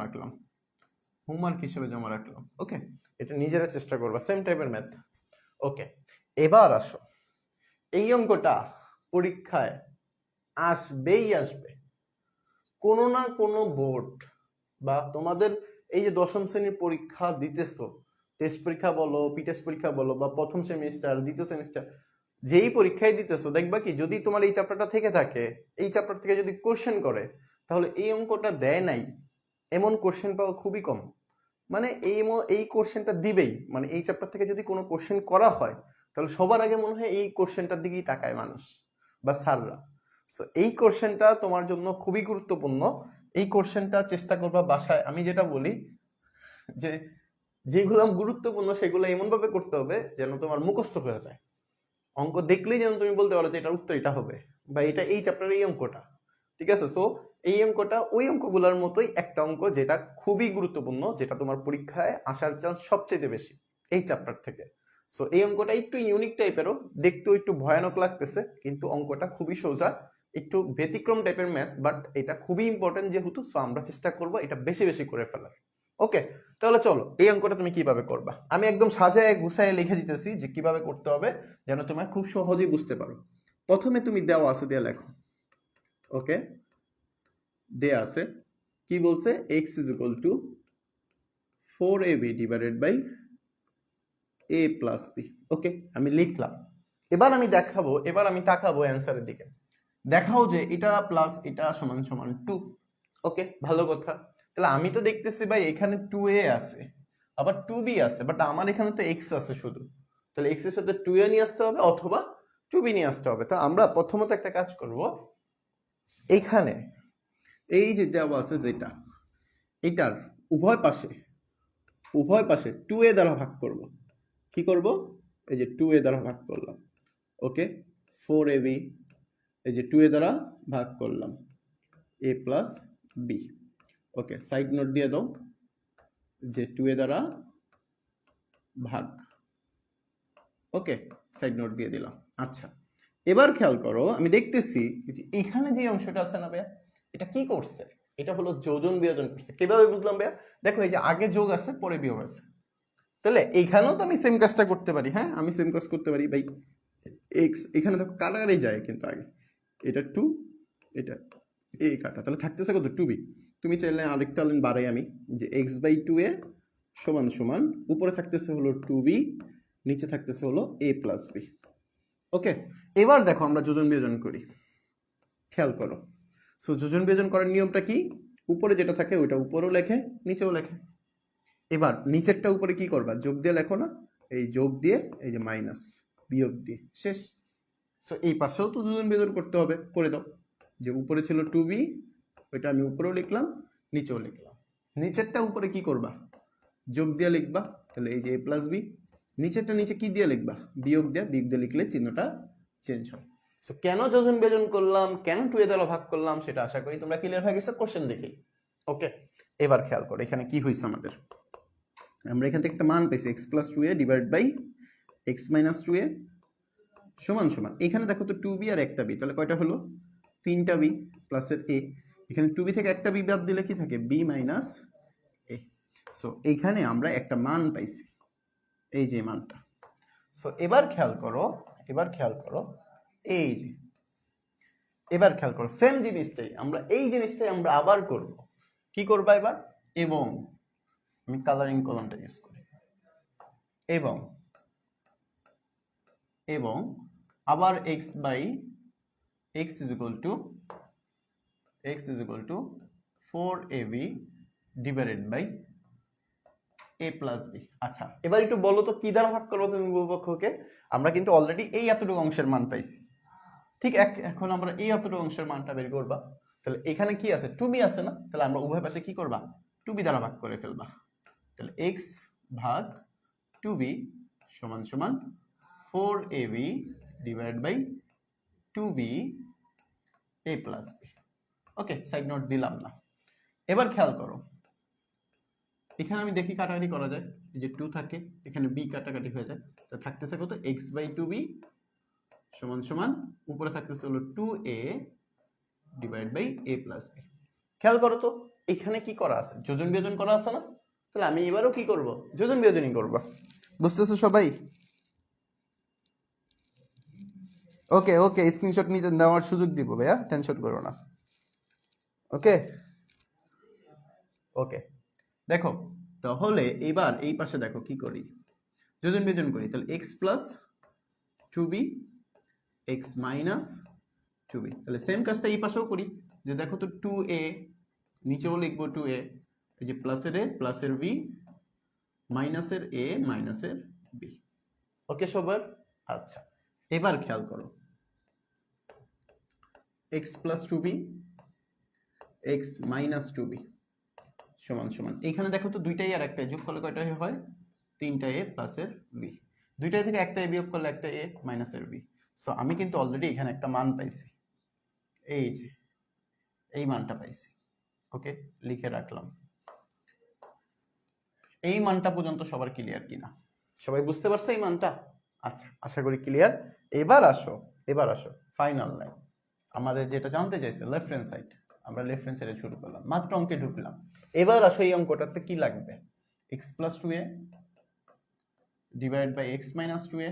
রাখলাম, ওকে, এটা নিজেরা চেষ্টা করবা, সেম টাইপের ম্যাথ। ওকে, এবার আসো, এই অঙ্কটা পরীক্ষায় আসবে, কোনো না কোনো বোর্ড বা তোমাদের এই যে দশম শ্রেণীর পরীক্ষা দিতেছো, টেস্ট পরীক্ষা বলো, টেস্ট পরীক্ষা বলো, বা প্রথম সেমিস্টার, দ্বিতীয় সেমিস্টার, যেই পরীক্ষায় দিতেছো, দেখবা কি যদি তোমার এই চ্যাপ্টারটা থেকে থাকে, এই চ্যাপ্টার থেকে যদি কোশ্চেন করে, তাহলে এই অঙ্কটা দেয় নাই এমন কোশ্চেন পাওয়া খুবই কম। মানে এই কোশ্চেনটা দিবেই, মানে এই চ্যাপ্টার থেকে যদি কোনো কোশ্চেন করা হয়, তাহলে সবার আগে মনে হয় এই কোশ্চেনটার দিকেই তাকায় মানুষ বা স্যাররা। সো এই কোশ্চেনটা তোমার জন্য খুবই গুরুত্বপূর্ণ। এই কোশ্চেনটা চেষ্টা করবা বাসায়, আমি যেটা বলি যে যেগুলো গুরুত্বপূর্ণ সেগুলো এমন ভাবে করতে হবে যেন তোমার মুখস্থ হয়ে যায়, অঙ্ক দেখলেই যেন তুমি বলতে পারো যে এটার উত্তর এটা হবে, বা এটা এই চ্যাপ্টারের এই অঙ্কটা, ঠিক আছে। সো এই অঙ্কটা ওই অঙ্কগুলোর মতোই একটা অঙ্ক যেটা খুবই গুরুত্বপূর্ণ, যেটা তোমার পরীক্ষায় আসার চান্স সবচেয়ে বেশি এই চ্যাপ্টার থেকে। সো এই অঙ্কটা একটু ইউনিক টাইপেরও, দেখতেও একটু ভয়ানক লাগতেছে, কিন্তু অঙ্কটা খুবই সোজা, একটু ব্যতিক্রম টাইপের ম্যাথ, বাট এটা খুবই ইম্পর্টেন্ট যেহেতু, সো আমরা চেষ্টা করবো এটা বেশি বেশি করে ফেলার। ওকে, তাহলে চলো এই অঙ্কটা তুমি কিভাবে করবা, আমি একদম সাজায় গুছায় লিখে দিতেছি যে কিভাবে করতে হবে যেন তোমার খুব সহজেই বুঝতে পারো। প্রথমে তুমি দেওয়া আছে দিয়ে লেখো, ওকে, দেয়া আছে কি বলছে, x is equal to 4ab divided by a plus b। ওকে, আমি লিখলাম, এবার আমি তাকাবো অ্যান্সারের দিকে, দেখাও যে এটা প্লাস এটা সমান সমান 2। ওকে, ভালো কথা, তাহলে আমি তো দেখতেছি ভাই এখানে 2a আছে, আবার 2b আছে, বাট আমার এখানে তো x আছে শুধু, তাহলে x এর সাথে 2a নিয়ে আসতে হবে অথবা 2b নিয়ে আসতে হবে। তো আমরা প্রথমত একটা কাজ করব, এইখানে এই যে দেওয়া আছে যেটা, এটার উভয় পাশে 2a দ্বারা ভাগ করব। কি করব, এই যে 2a দ্বারা ভাগ করলাম, ওকে, 4ab, এই যে 2a দ্বারা ভাগ করলাম, a plus b। Okay, side note দিয়ে দাও যে 2a দ্বারা ভাগ, ওকে, সাইড নোট দিয়ে দিলাম। আচ্ছা, এবার খেয়াল করো, আমি দেখতেছি যে এখানে যে অংশটা আছে না ভাইয়া, এটা কি করছে, এটা হলো যোজন বিয়োজন করছে। কিভাবে বুঝলাম ভাইয়া, দেখো এই যে আগে যোগ আছে পরে বিয়োগ আছে, তাহলে এইখানেও তো আমি সেম কাজটা করতে পারি, হ্যাঁ আমি সেম কাজ করতে পারি ভাই, এক্স এখানে দেখো কাটাকাটি যায়, কিন্তু আগে এটা 2, এটা এই কাটা, তাহলে থাকতেছে কত 2b। তুমি চাইলে আরেকটা লাইন বাড়াই আমি, যে x/2a সমান সমান উপরে থাকতেছে হলো 2b, নিচে থাকতেছে হলো a প্লাস b। ওকে, এবার দেখো আমরা যোজন বিয়োজন করি, খেয়াল করো। সো যোজন বিয়োজন করার নিয়মটা কি, উপরে যেটা থাকে ওইটা উপরেও লেখে, নিচেও লেখে। এবার নিচেরটা উপরে কি করবা, যোগ দিয়ে লেখো না, এই যোগ দিয়ে এই যে মাইনাস, বিয়োগ দিয়ে শেষ। সো এই পাশেও তো যোজন বিয়োজন করতে হবে, করে দাও। যে উপরে ছিল 2b, ওইটা আমি উপরেও লিখলাম, নিচেও লিখলাম। নিচেরটা উপরে কি করবা, যোগ দিয়ে লিখবা, তাহলে এই যে a প্লাস বি। নিচেরটা নিচে কি দিয়ে লিখবা, বিয়োগ দিয়ে লিখলে চিহ্নটা চেঞ্জ হয়। সো কেন যোজন বিয়োজন করলাম, কেন 2 এ দ্বারা ভাগ করলাম, সেটা আশা করি তোমরা ক্লিয়ার হয়ে গেছে কোশ্চেন দেখে। ওকে, এবার খেয়াল করো এখানে কি হয়েছে আমাদের। আমরা এখান থেকে একটা মান পেয়েছি x plus 2a divide by x minus 2a সমান সমান, এখানে দেখো তো 2b আর একটা b, তাহলে কয়টা হলো, 3টা b প্লাসের a। এখানে 2b থেকে একটা b বাদ দিলে কি থাকে, b মাইনাস a। সো এইখানে আমরা একটা মান পাইছি, এই যে মানটা। সো এবার খেয়াল করো, এই যে এবার খেয়াল করো সেম জিনিসটাই আমরা, এই জিনিসটাই আমরা আবার করব। কি করবা এবার, এবং আমি কালারিং কলমটা ইউজ করি, এবং আবার x by x is equal to 4ab divided by a plus b। আচ্ছা এবার একটু বলো তো কি দ্বারা ভাগ করবো তুমি উপপক্ষকে, আমরা কিন্তু অলরেডি এই এতটুকু অংশের মান পাইছি, ঠিক এখন আমরা এই এতটুকু অংশের মানটা বের করবা। তাহলে এখানে কি আছে, 2b আছে না, তাহলে আমরা উভয় পাশে কি করবা, 2b দ্বারা ভাগ করে ফেলবা। তাহলে x ভাগ 2b সমান সমান 4ab divide by 2b a plus b। Okay, side note দিলাম না। এবার খেয়াল করো এখানে আমি দেখি কাটাকাটি করা যায়, এই যে 2 থাকে, এখানে b কাটাকাটি হয়ে যায়, তো থাকতেছে কত, x বাই 2b সমান সমান উপরে থাকতেছে হলো 2a divide by a plus b। খেয়াল করো তো এখানে কি করা আছে, যোজন বিয়োজন করা আছে না, তাহলে আমি এবারও কি করব, যোজন বিয়োজনই করব। বুঝতেছো সবাই? ওকে ওকে, স্ক্রিনশট নিতে নেওয়ার সুযোগ দিব ভাইয়া, টেনশন করো না। ওকে ওকে, দেখো তাহলে এবার এই পাশে দেখো কি করি, যোজন বিয়োজন করি। তাহলে x plus 2b x minus 2b, তাহলে সেম কাজটা এই পাশেও করি, যে দেখো তো 2a নিচেও লিখবো 2a, এই যে প্লাসের a প্লাসের b মাইনাসের a মাইনাসের b। ওকে সবার? আচ্ছা এবার খেয়াল করো x plus 2b x minus 2b সমান সমান, এইখানে দেখো তো দুইটাই আর একটা যোগ করলে কয়টা হয়, 3টা a প্লাসের b, দুইটাই থেকে একটা a বিয়োগ করলে একটা a মাইনাসের b। সো আমি কিন্তু অলরেডি এখানে একটা মান পাইছি, এই যে এই মানটা পাইছি। ওকে, লিখে রাখলাম। এই মানটা পর্যন্ত সবার ক্লিয়ার কিনা, সবাই বুঝতে পারছে এই মানটা? আচ্ছা আশা করি ক্লিয়ার। এবার আসো ফাইনাল লাইন, আমাদের যেটা জানতে চাইছে লেফট হ্যান্ড সাইড, আমরা লেফট হ্যান্ড সাইডে শুরু করলাম, মাত্র অঙ্কে ঢুকলাম। এবার আসো এই অঙ্কটাতে কি লাগবে, x plus 2a divide by x minus 2a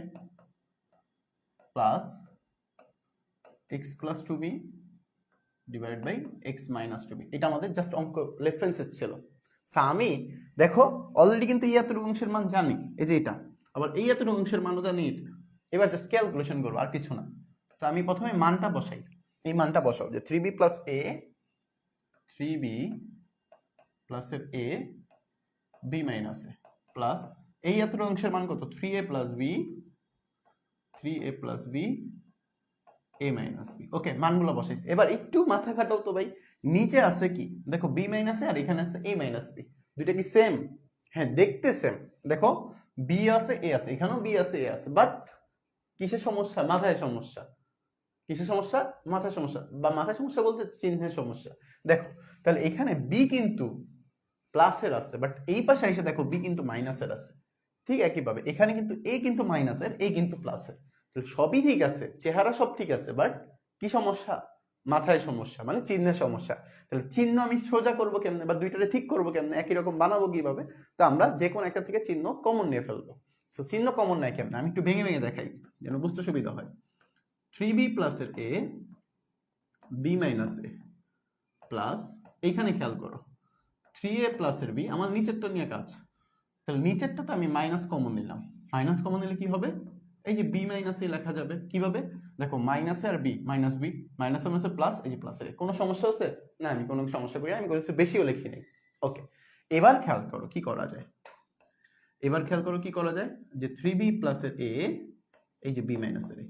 plus x plus 2b divide by x minus 2b। এটা আমাদের জাস্ট অঙ্ক লেফট হ্যান্ড সাইড ছিল। আমি দেখো অলরেডি কিন্তু এই এতটুকু অংশের মান জানি, এই যে এটা, আবার এই এতটুকু অংশের মানও জানি, এবার জাস্ট ক্যালকুলেশন করবো আর কিছু না। তো আমি প্রথমে মানটা বসাই, এই মানটা বসাও যে 3b প্লাস a 3b প্লাসের a b minus a plus এই এতটুকু অংশের মান কত, 3a plus b 3a plus b a minus b। ওকে, মানগুলো বসাইছি। এবার একটু মাথা খাটাও তো ভাই, নিচে আছে কি দেখো b মাইনাস a আর এখানে আছে a মাইনাস b, দুইটা কি সেম? হ্যাঁ দেখতে সেম। দেখো b আছে a আছে, এখানেও b আছে a আছে, বাট কিসের সমস্যা, মাথায় সমস্যা। কিসের সমস্যা, মাথায় সমস্যা, বা মাথায় সমস্যা বলতে চিহ্নের সমস্যা। দেখো তাহলে এখানে b কিন্তু প্লাসের আছে, বাট এই পাশে এসে দেখো b কিন্তু মাইনাসের আছে। ঠিক একইভাবে এখানে কিন্তু a কিন্তু মাইনাসের, a কিন্তু প্লাসের, সবই ঠিক আছে, চেহারা সব ঠিক আছে, বাট কি সমস্যা, মাথায় সমস্যা, মানে চিহ্নের সমস্যা। তাহলে চিহ্ন আমি সোজা করবো কেমনে, বা দুইটারে ঠিক করবো কেমনে, একই রকম বানাবো কিভাবে? তো আমরা যে কোনো একটা থেকে চিহ্ন কমন নিয়ে ফেলবো। তো চিহ্ন কমন নেয় কেমনে, আমি একটু ভেঙে ভেঙে দেখাই যেন বুঝতে সুবিধা হয়। 3b প্লাসের a b minus a plus, এইখানে খেয়াল করো 3a প্লাসের b, আমার নিচেরটা নিয়ে কাজ, তাহলে নিচেরটা তো আমি মাইনাস কমন নিলাম, মাইনাস কমন নিলে কি হবে, এই যে b মাইনাস a লেখা যাবে কিভাবে, দেখো মাইনাসে আর b মাইনাস b মাইনাসে মাইনাসে প্লাস, এই যে প্লাসের a। কোনো সমস্যা আছে না? আমি কোনো সমস্যা করি, আমি করেছি বেশিও লিখি নাই। ওকে, এবার খেয়াল করো কি করা যায়। এবার খেয়াল করো কি করা যায়, যে 3b প্লাসের এ, এই যে b মাইনাসের এ,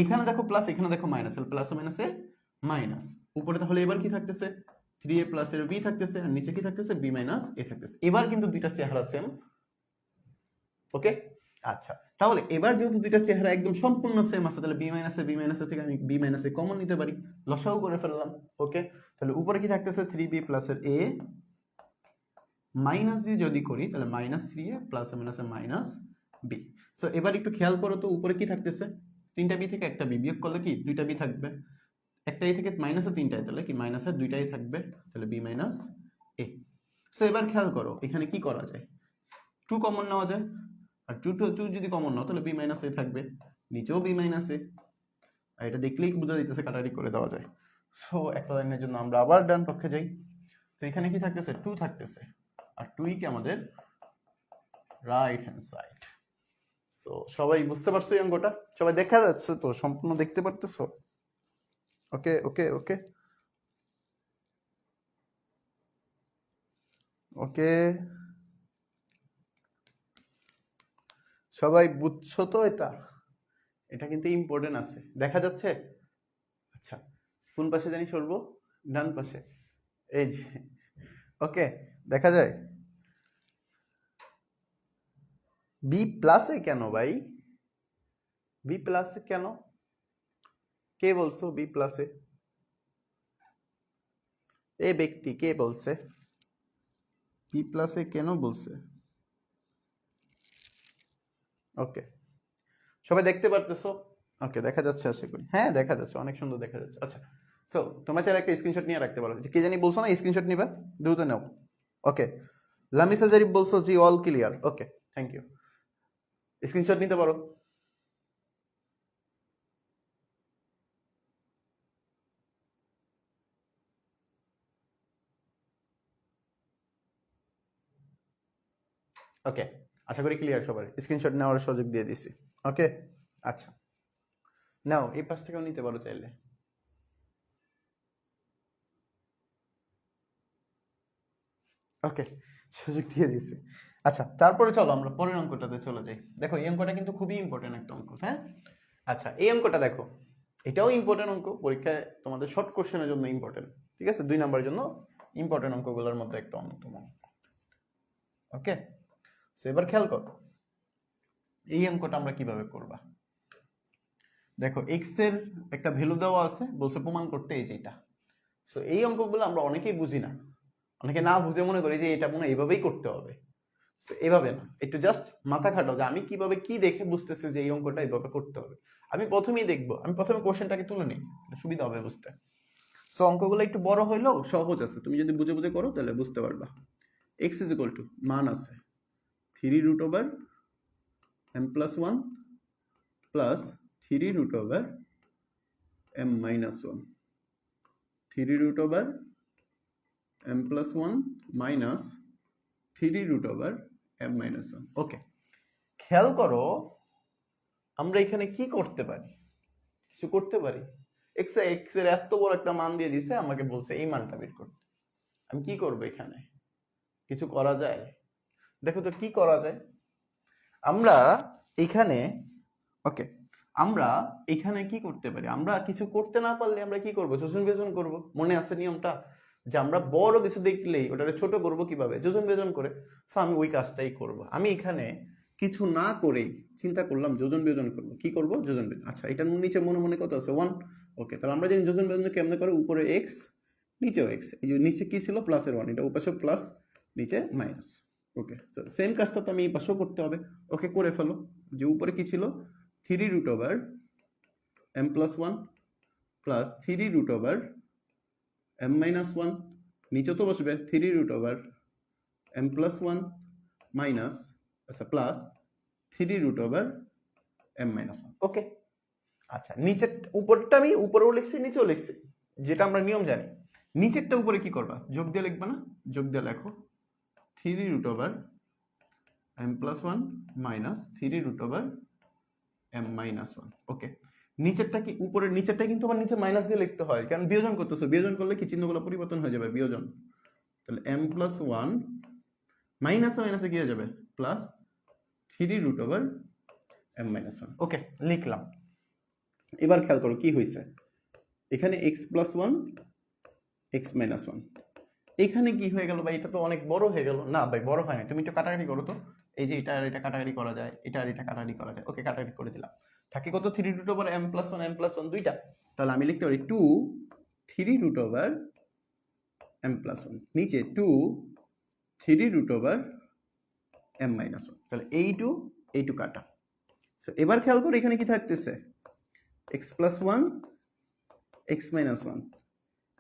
এখানে দেখো প্লাস, এখানে দেখো মাইনাস, প্লাস মাইনাসে মাইনাস, উপরে তাহলে এবার কি থাকতেছে 3a প্লাসের b থাকতেছে, আর নিচে কি থাকতেছে b মাইনাস a থাকতেছে। এবার কিন্তু দুইটা চেহারা সেম। ওকে, আচ্ছা তাহলে এবার যেহেতু দুইটা চেহারা একদম সম্পূর্ণ সেম আছে, তাহলে বি মাইনাস থেকে আমি বি মাইনাসে কমন নিতে পারি, লসাগু করে ফেললাম। ওকে, তাহলে উপরে কি থাকতেছে 3b প্লাসের a, মাইনাস দিয়ে যদি করি তাহলে মাইনাস 3a প্লাস মাইনাসে মাইনাস b। সো এবার একটু খেয়াল করো তো উপরে কি থাকতেছে, তিনটা বি থেকে একটা বি বিয়োগ করলে কি দুইটা বি থাকবে, একটা এ থেকে মাইনাসে তিনটায়, তাহলে কি মাইনাসের দুইটাই থাকবে, তাহলে বি মাইনাস এ। সো এবার খেয়াল করো এখানে কি করা যায়, 2 কমন নেওয়া যায়, আর 2 যদি কমন নাও তাহলে বি মাইনাস এ থাকবে, নিচেও বি মাইনাস এ, আর এটা দেখলেই বোঝা যাইতেছে কাটারি করে দেওয়া যায়। সো একটা লাইনের জন্য আমরা আবার ডান পক্ষে যাই, তো এখানে কি থাকতেছে 2 থাকতেছে, আর 2 কি আমাদের রাইট হ্যান্ড সাইড। সো সবাই বুঝতে পারছো এই অঙ্কটা, সবাই দেখা যাচ্ছে তো, সম্পূর্ণ দেখতে পারতেছো? ওকে ওকে ওকে ওকে, সবাই বুঝছো তো? এটা এটা কিন্তু ইম্পর্টেন্ট আছে, দেখা যাচ্ছে? আচ্ছা, কোন পাশে জানি সরবো, ডান পাশে, এই যে। ওকে, দেখা যায় বি প্লাসে কেন ভাই, বি প্লাসে কেন, কে বলছো বি প্লাসে? এই ব্যক্তি কে বলছে বি প্লাসে কেন বলছে? ওকে, সবাই দেখতে পারতেছো? ওকে, দেখা যাচ্ছে আশা করি, হ্যাঁ দেখা যাচ্ছে, অনেক সুন্দর দেখা যাচ্ছে। আচ্ছা, সো তোমরা চাইলে একটা স্ক্রিনশট নিয়ে রাখতে পারো, যে কে জানি বলছো না স্ক্রিনশট নিবা, দ্রুত নাও। ওকে, লামিসা জারিফ বলছো জি all clear, okay thank you, screenshot নিতে পারো। ওকে, আশা করি ক্লিয়ার সবার, স্ক্রিনশট নেওয়ার সুযোগ দিয়ে দিছি। ওকে, আচ্ছা নাও এই পাশ থেকেও নিতে পারো চাইলে। ওকে, সুযোগ দিয়ে দিছি। আচ্ছা, তারপরে চলো আমরা পরের অঙ্কটাতে চলে যাই। দেখো এই অঙ্কটা কিন্তু খুবই ইম্পর্টেন্ট একটা অঙ্ক, হ্যাঁ। আচ্ছা, এই অঙ্কটা দেখো, এটাও ইম্পর্টেন্ট অঙ্ক, পরীক্ষায় তোমাদের শর্ট কোশ্চেনের জন্য ইম্পর্টেন্ট, ঠিক আছে, 2 নম্বরের জন্য ইম্পর্টেন্ট অঙ্কগুলোর মধ্যে একটা অন্যতম। ওকে, এবার খেয়াল করো এই অঙ্কটা আমরা কিভাবে করবা। দেখো এক্স এর একটা ভ্যালু দেওয়া আছে, বলছে প্রমাণ করতে, এই যেটা। সো এই অঙ্কগুলো আমরা অনেকেই বুঝি না, অনেকে না বুঝে মনে করি যে এটা মনে হয় এইভাবেই করতে হবে। এভাবে না, একটু জাস্ট মাথা খাটাও যে আমি কিভাবে কি দেখে বুঝতেছি যে এই অঙ্কটা এইভাবে করতে হবে। আমি প্রথমেই দেখবো, আমি প্রথমে কোশ্চেনটাকে তুলে নিই, সুবিধা হবে বুঝতে। সো অঙ্কগুলো একটু বড় হইলেও সহজ আছে, তুমি যদি বুঝে বুঝে করো তাহলে বুঝতে পারবা। এক্স ইজ ইকুয়াল টু মান আছে 3√m+1 plus 3√m-1, 3√m+1 minus 3√m-1। ওকে, খেয়াল করো আমরা এখানে কি করতে পারি, কিছু করতে পারি। এক্স এর এত বড় একটা মান দিয়ে দিছে, আমাকে বলছে এই মানটা বের করতে, আমি কি করব এখানে, কিছু করা যায়? দেখো তো কি করা যায়। আমরা এখানে, ওকে, আমরা এখানে কি করতে পারি, আমরা কিছু করতে না পারলে আমরা কি করব, যোজন বিয়োজন করব। মনে আছে নিয়মটা, যে আমরা বড় কিছু দেখলেই ওটাকে ছোট করব কিভাবে, যোজন বিয়োজন করে। সো আমি ওই কাজটাই করব, আমি এখানে কিছু না করেই চিন্তা করলাম যোজন বিয়োজন করব। কি করব, যোজন বিয়োজন। আচ্ছা, এটার নিচে মনে মনে কত আছে 1। ওকে, তাহলে আমরা জানি যোজন বিয়োজন কেমনে করে, উপরে এক্স নিচেও এক্স, এই যে নিচে কি ছিল প্লাসের 1, এটা উপাশে প্লাস নিচে মাইনাস। ওকে, সেম কাজটা তো আমি এই পাশেও করতে হবে। ওকে, করে ফেলো। যে উপরে কি ছিল 3√m+1 প্লাস 3√m-1, নিচে তো বসবে 3√m+1 মাইনাস, আচ্ছা প্লাস 3√m-1। ওকে, আচ্ছা নিচের উপরটা আমি উপরেও লিখছি নিচেও লিখছি, যেটা আমরা নিয়ম জানি। নিচেরটা উপরে কি করবা, যোগ দিয়ে লিখবা না, যোগ দিয়ে লেখো 3√m+1 মাইনাস 3√m-1। ওকে, নিচেরটা কি, উপরের নিচেরটা কিন্তু আবার নিচে মাইনাস দিয়ে লিখতে হয়, কারণ বিয়োজন করতেছো, বিয়োজন করলে কি চিহ্নগুলো পরিবর্তন হয়ে যাবে, বিয়োজন। তাহলে m+1 মাইনাসে মাইনাসে কি হয়ে যাবে, প্লাস 3√m-1। ওকে, লিখলাম। এবার খেয়াল করো কি হয়েছে, এখানে x+1 x-1, এখানে কি হয়ে গেল ভাই? এটা তো অনেক বড় হয়ে গেল না ভাই? বড় হয় না, তুমি একটু কাটাকাটি করো তো। এই যে এটা আর এটা কাটাকাটি করা যায়, এটা আর এটা কাটাকাটি করা যায়। ওকে, কাটাকাটি করে দিলাম। থাকে কত? 3√m+1 দুইটা। তাহলে আমি লিখতে পারি 2 3√m+1, নিচে 2 3√m-1। তাহলে এই টু কাটা। সো এবার খেয়াল করো এখানে কি থাকতেছে, x+1 x-1,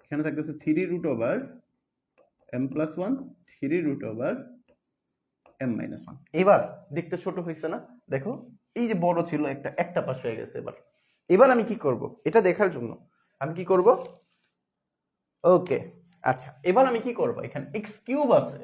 এখানে থাকতেছে 3√m+1 3√m-1। এবার দেখতে ছোট হয়েছে না? দেখো এই যে বড় ছিল একটা পাশ হয়ে গেছে। এবার আমি কি করব এটা দেখার জন্য আমি কি করব, ওকে আচ্ছা, এবার আমি কি করব, এখানে x³ আছে,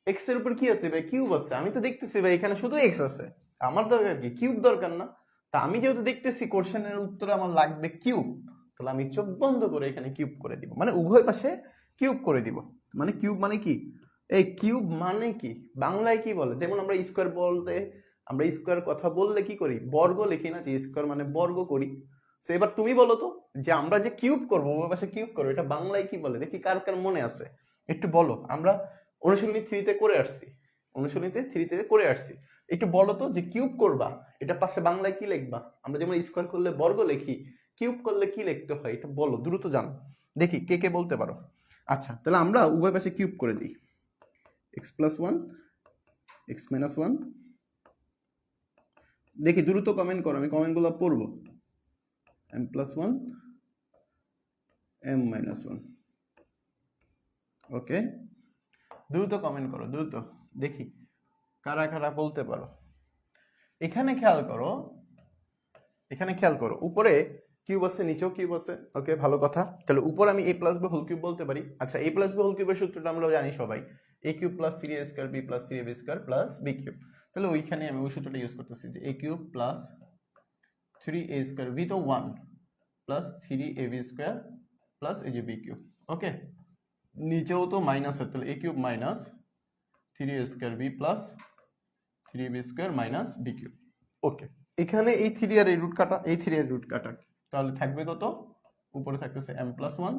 x এর উপর কি আছে ভাই? কিউব আছে। আমি তো দেখতেছি ভাই এখানে শুধু x আছে, আমার দরকার কি? কিউব দরকার না? তা আমি যেহেতু দেখতেছি কোশ্চেনের উত্তরে আমার লাগবে কিউব, তাহলে আমি চোখ বন্ধ করে এখানে কিউব করে দিব, মানে উভয় পাশে কিউব করে দিব। মানে কিউব মানে কি? এই কিউব মানে কি বাংলায় কি বলে? যেমন আমরা স্কোয়ার বলতে, আমরা স্কোয়ার কথা বললে কি করি? বর্গ লিখি না, যে স্কোয়ার মানে বর্গ করি। সো এবার তুমি বলো তো, যে আমরা যে কিউব করবো, উভয় পাশে কিউব করবো, এটা বাংলায় কি বলে? দেখি কার কার মনে আছে, একটু বলো। আমরা অনুশীলনী 3-তে করে আসছি, অনুশীলনীতে 3-তে করে আসছি। একটু বলো তো, যে কিউব করবা, এটা পাশে বাংলায় কি লিখবা? আমরা যেমন স্কোয়ার করলে বর্গ লিখি, কিউব করলে কি লিখতে হয় এটা বলো, দ্রুত জানো, দেখি কে কে বলতে পারো। আচ্ছা, তাহলে আমরা উভয় পাশে কিউব করে দিই। x+1 x-1, দেখি দ্রুত কমেন্ট করো, আমি কমেন্টগুলো পড়বো। m+1 m-1, ওকে, দ্রুত কমেন্ট করো, দ্রুত দেখি কারা কারা বলতে পারো। এখানে খেয়াল করো, এখানে খেয়াল করো, উপরে কিউব আছে, নিচেও কিউব আছে। ওকে, ভালো কথা। তাহলে উপর আমি a plus B whole cube বলতে পারি। আচ্ছা, a প্লাস বি হোল কিউবের সূত্রটা আমরা জানি সবাই, a cube plus 3a² b plus 3ab square plus b cube. তাহলে ওইখানে আমি ওই সূত্রটা ইউজ করতেছি, যে a cube plus 3a² b তো 1 প্লাস 3ab স্কয়ার প্লাস এই যে b কিউব। ওকে, নিচেও তো মাইনাস হয়, তাহলে a cube minus 3a² b plus 3ab square minus b cube. Okay, এখানে এই 3 আর এই রুট কাটা, এই 3 আর রুট কাটা, তাহলে থাকবে কত? উপরে থাকতেছে m+1,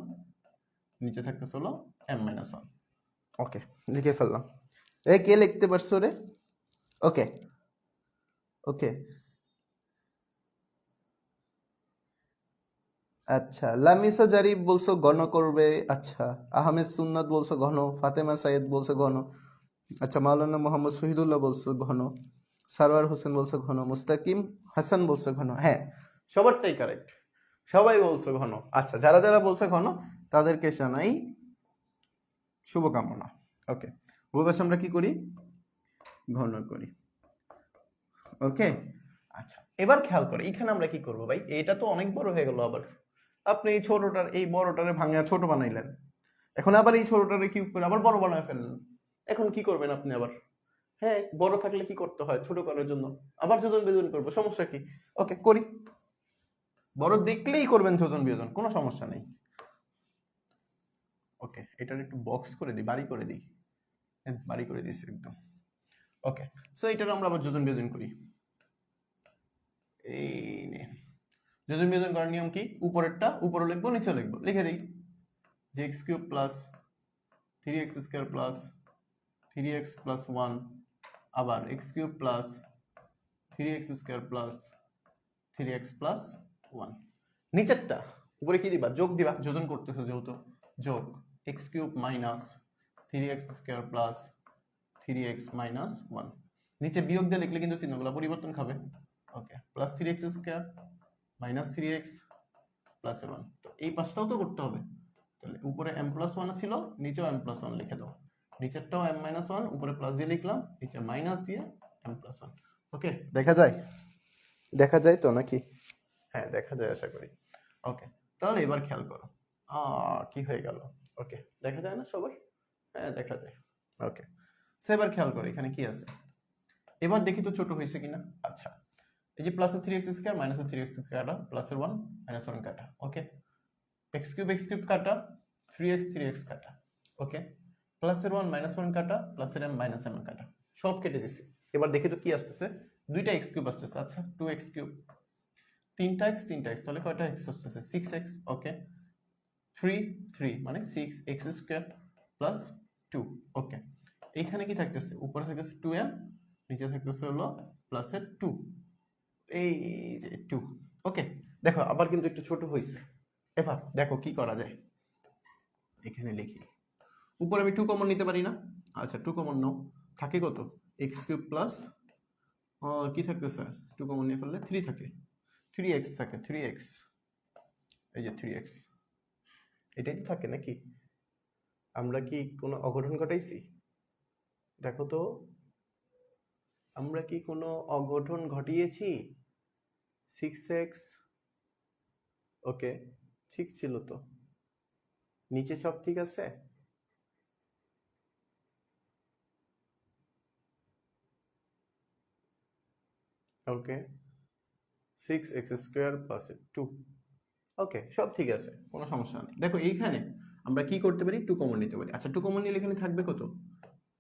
নিচে থাকতেছে হলো m-1। ওকে, লিখে ফেললাম। কে লিখতে পারছো রে? ওকে ওকে, আচ্ছা, লামিসা জারিফ বলছো ঘন করবে। আচ্ছা, আহমেদ সুন্নাত বলছো ঘন, ফাতেমা সাইদ বলছো ঘন। আচ্ছা, মাওলানা মোহাম্মদ শহীদুল্লাহ বলছো ঘন, সারোয়ার হোসেন বলছো ঘন, মুস্তাকিম হাসান বলছো ঘন। হ্যাঁ, সবারটাই কারেক্ট, সবাই বলছো ঘন। আচ্ছা, যারা যারা বলছে ঘন তাদেরকে জানাই শুভকামনা। ওকে, ভূবাস আমরা কি করি? ঘন করি। ওকে, আচ্ছা, এবার খেয়াল করে এখানে আমরা কি করব ভাই? এটা তো অনেক বড় হয়ে গেল। আবার আপনি এই ছোটটার, এই বড়টারে ভাঙা ছোট বানাইলেন, এখন আবার এই ছোটটারে কিউব করে আবার বড় বানায় ফেললেন। এখন কি করবেন আপনি আবার? হ্যাঁ, বড় থাকলে কি করতে হয়? ছোট করার জন্য আবার যোজন বিয়োজন করবো, সমস্যা কি? ওকে, করি। বড় দেখলেই করবেন যোজন বিয়োজন, কোনো সমস্যা নেই। ওকে, এটার একটু বক্স করে দিই, বাড়ি করে দিই। বাড়ি করে দিচ্ছি একদম। ওকে, সো এটার আমরা আবার যোজন বিয়োজন করি। এই নে, যোজন বিয়োজন করার নিয়ম কি? উপরেরটা উপরে লিখবো, নিচে লিখবো, লিখে দিই যে x³ plus 3x² plus 3x plus 1, আবার x³ plus 3x² plus 3x plus 1। নিচেরটা উপরে কি দিবা? যোগ দিবা, যোজন করতেছে যেহেতু, যোগ x³ minus 3x² plus 3x minus 1। নিচে বিয়োগ দিয়ে লিখলে কিন্তু চিহ্নগুলো পরিবর্তন খাবে। Okay, plus 3x² minus 3x plus 1। তো এই পাশটাও তো করতে হবে। তাহলে উপরে m+1 ছিল, নিচেও m+1 লিখে দাও। নিচেরটাও m-1, উপরে প্লাস দিয়ে লিখলাম, নিচে মাইনাস দিয়ে m+1। ওকে, দেখা যায়? দেখা যায় তো নাকি? হ্যাঁ, দেখা যায় আশা করি। ওকে, তাহলে এবার খেয়াল করো কি হয়ে গেল। ওকে, দেখা যায় না সবার? হ্যাঁ, দেখা যায়। ওকে, সো এবার খেয়াল করো এখানে কি আছে, এবার দেখি তো ছোট হয়েছে কিনা। আচ্ছা, এই যে প্লাসের 3x² মাইনাসের 3x কাটা, প্লাসের 1 মাইনাস 1 কাটা। ওকে, x³ কাটা, 3x কাটা। ওকে, প্লাসের 1 মাইনাস 1 কাটা, প্লাসের m মাইনাস m কাটা। সব কেটে দিছি। এবার দেখি তো কি আসতেছে, দুইটা এক্স কিউব আসতেছে। আচ্ছা 2x কিউব, 3x তাহলে কয়টা এক্স আসতেছে 6x। ওকে 3 মানে 6x স্কোয়ার প্লাস 2। ওকে এইখানে কি থাকতেছে, উপরে থাকতেছে 2m, নিচে থাকতেছে হলো প্লাসের 2, এই যে 2। ওকে দেখো আবার কিন্তু একটু ছোট হয়েছে। এবার দেখো কি করা যায়, এখানে লিখি উপরে আমি 2 কমন নিতে পারি না। আচ্ছা 2 কমন নাও, থাকে কত এক্স কিউব প্লাস কি থাকতেছে 2 কমন নিয়ে ফেললে 3 থাকে, 3x থাকে, 3x, এই যে 3x, এটাই তো থাকে নাকি? আমরা কি কোনো অঘটন ঘটাইছি? দেখো তো আমরা কি কোনো অঘটন ঘটিয়েছি? 6x, ওকে ঠিক ছিল তো, নিচে সব ঠিক আছে। ওকে 6x স্কোয়ার প্লাস 2, ওকে সব ঠিক আছে, কোনো সমস্যা নেই। দেখো এইখানে আমরা কি করতে পারি, 2 কমন নিতে পারি। আচ্ছা 2 কমন নিলে এখানে থাকবে কত,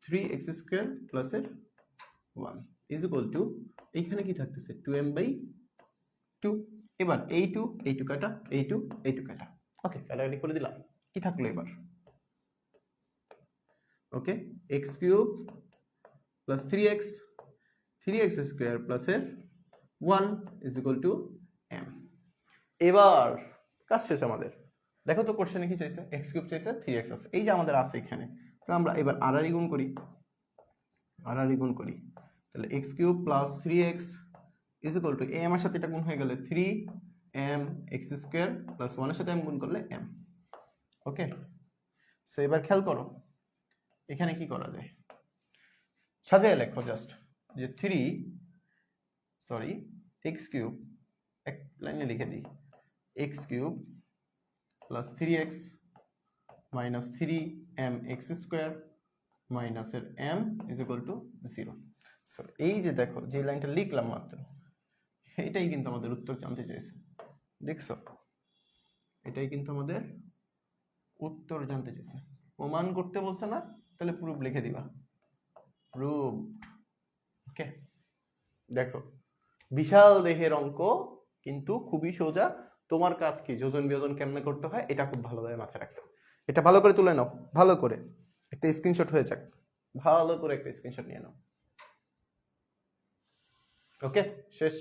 3x square plus 1 is equal two, এইখানে কি থাকতেছে 2m/2। এবার এই 2 কাটা, এই 2 কাটা, ওকে কাটাকাটি করে দিলাম। কি থাকলো এবার, okay X cube plus 3x square plus 1 is equal to m। এবার কাজ শেষ আমাদের। দেখো তো কোশ্চেনে কি চাইছে, এক্স কিউব চাইছে, 3x আছে, এই যে আমাদের আছে এখানে। তো আমরা এবার আড়াআড়ি গুণ করি, তাহলে x cube plus 3x is equal to m এর সাথে এটা গুণ হয়ে গেলে 3m এক্স স্কোয়ার প্লাস 1 এর সাথে m গুণ করলে m। ওকে সো এবার খেয়াল করো এখানে কি করা যায়, সাজিয়ে লেখো জাস্ট যে এক্স কিউব, এক লাইনে লিখে দিই, x cube plus 3x minus 3m x square মাইনাসের m is equal to 0। So এই যে দেখো যে লাইনটা লিখলাম মাত্র, এটাই কিন্তু আমাদের উত্তর জানতে চাইছে। দেখছো, এটাই কিন্তু আমাদের উত্তর জানতে চাইছে। প্রমাণ করতে বলছে না, তাহলে প্রুফ লিখে দিবা, প্রুফ। ওকে দেখো বিশাল দেহের অঙ্ক কিন্তু খুবই সোজা। তোমার কাজ কি, যোজন বিয়োজন কেমনে করতে হয় এটা খুব ভালোভাবে মাথায় রাখতে হবে। এটা ভালো করে তুলে নাও, ভালো করে একটা স্ক্রিনশট হয়ে যাক, ভালো করে একটা স্ক্রিনশট নিয়ে নাও। ওকে শেষ।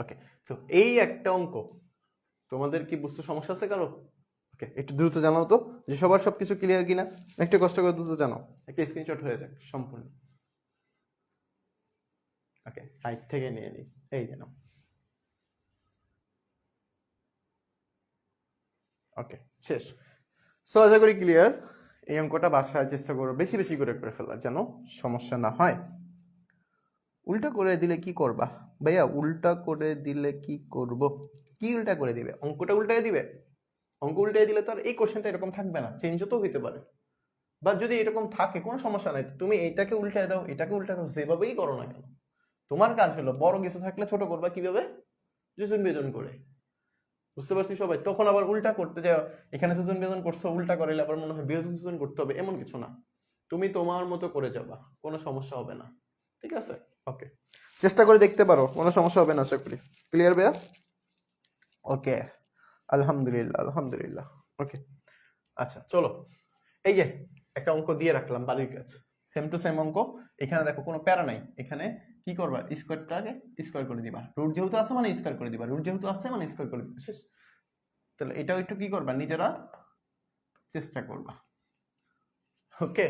ওকে তো এই একটা অঙ্ক, তোমাদের কি বুঝতে সমস্যা আছে কারো? ওকে একটু দ্রুত জানাও তো যে সবার সবকিছু ক্লিয়ার কিনা, একটু কষ্ট করে দ্রুত জানাও, একটা স্ক্রিনশট হয়ে যাক সম্পূর্ণ। ওকে সাইড থেকে নিয়ে নিই, এই যেন। ওকে শেষ। সো আশা করি ক্লিয়ার। এই অঙ্কটা বাসায় চেষ্টা করো বেশি বেশি করে ফেলার, যেন সমস্যা না হয়। উল্টা করে দিলে কি করবা ভাইয়া, উল্টা করে দিলে কি করব? কি উল্টা করে দিবে, অঙ্কটা উল্টায় দিবে? অঙ্ক উল্টায় দিলে তো আর এই কোশ্চেনটা এরকম থাকবে না, চেঞ্জও তো হইতে পারে। বা যদি এরকম থাকে কোনো সমস্যা নাই, তুমি এইটাকে উল্টায় দাও, এটাকে উল্টায় দাও, যেভাবেই করো না কেন, তোমার কাজ হলো বড় কিছু থাকলে ছোট করবা কিভাবে, যোজন বিয়োজন করে। বুঝতে পারছি সবাই? তখন আবার উল্টা করতে যাও, এখানে যোজন বিয়োজন করছো, উল্টা করলে আবার মনে হয় বিয়োজন যোজন করতে হবে, এমন কিছু না। তুমি তোমার মতো করে যাবা, কোনো সমস্যা হবে না। ঠিক আছে, ওকে চেষ্টা করে দেখতে পারো, কোনো সমস্যা হবে না আশা করি। ক্লিয়ার ভাইয়া? ওকে আলহামদুলিল্লাহ। ওকে আচ্ছা চলো, এই যে একটা অঙ্ক দিয়ে রাখলাম বাড়ির কাজ, সেম টু সেম অঙ্ক। এখানে দেখো কোনো প্যারা নাই, এখানে কি করবা, স্কোয়ারটাকে স্কোয়ার করে দিবা, রুট যেহেতু আছে মানে স্কোয়ার করে দিবা, রুট যেহেতু আছে মানে স্কোয়ার করে দিবা, শেষ। তাহলে এটাও একটু কি করবা, নিজেরা চেষ্টা করবা। ওকে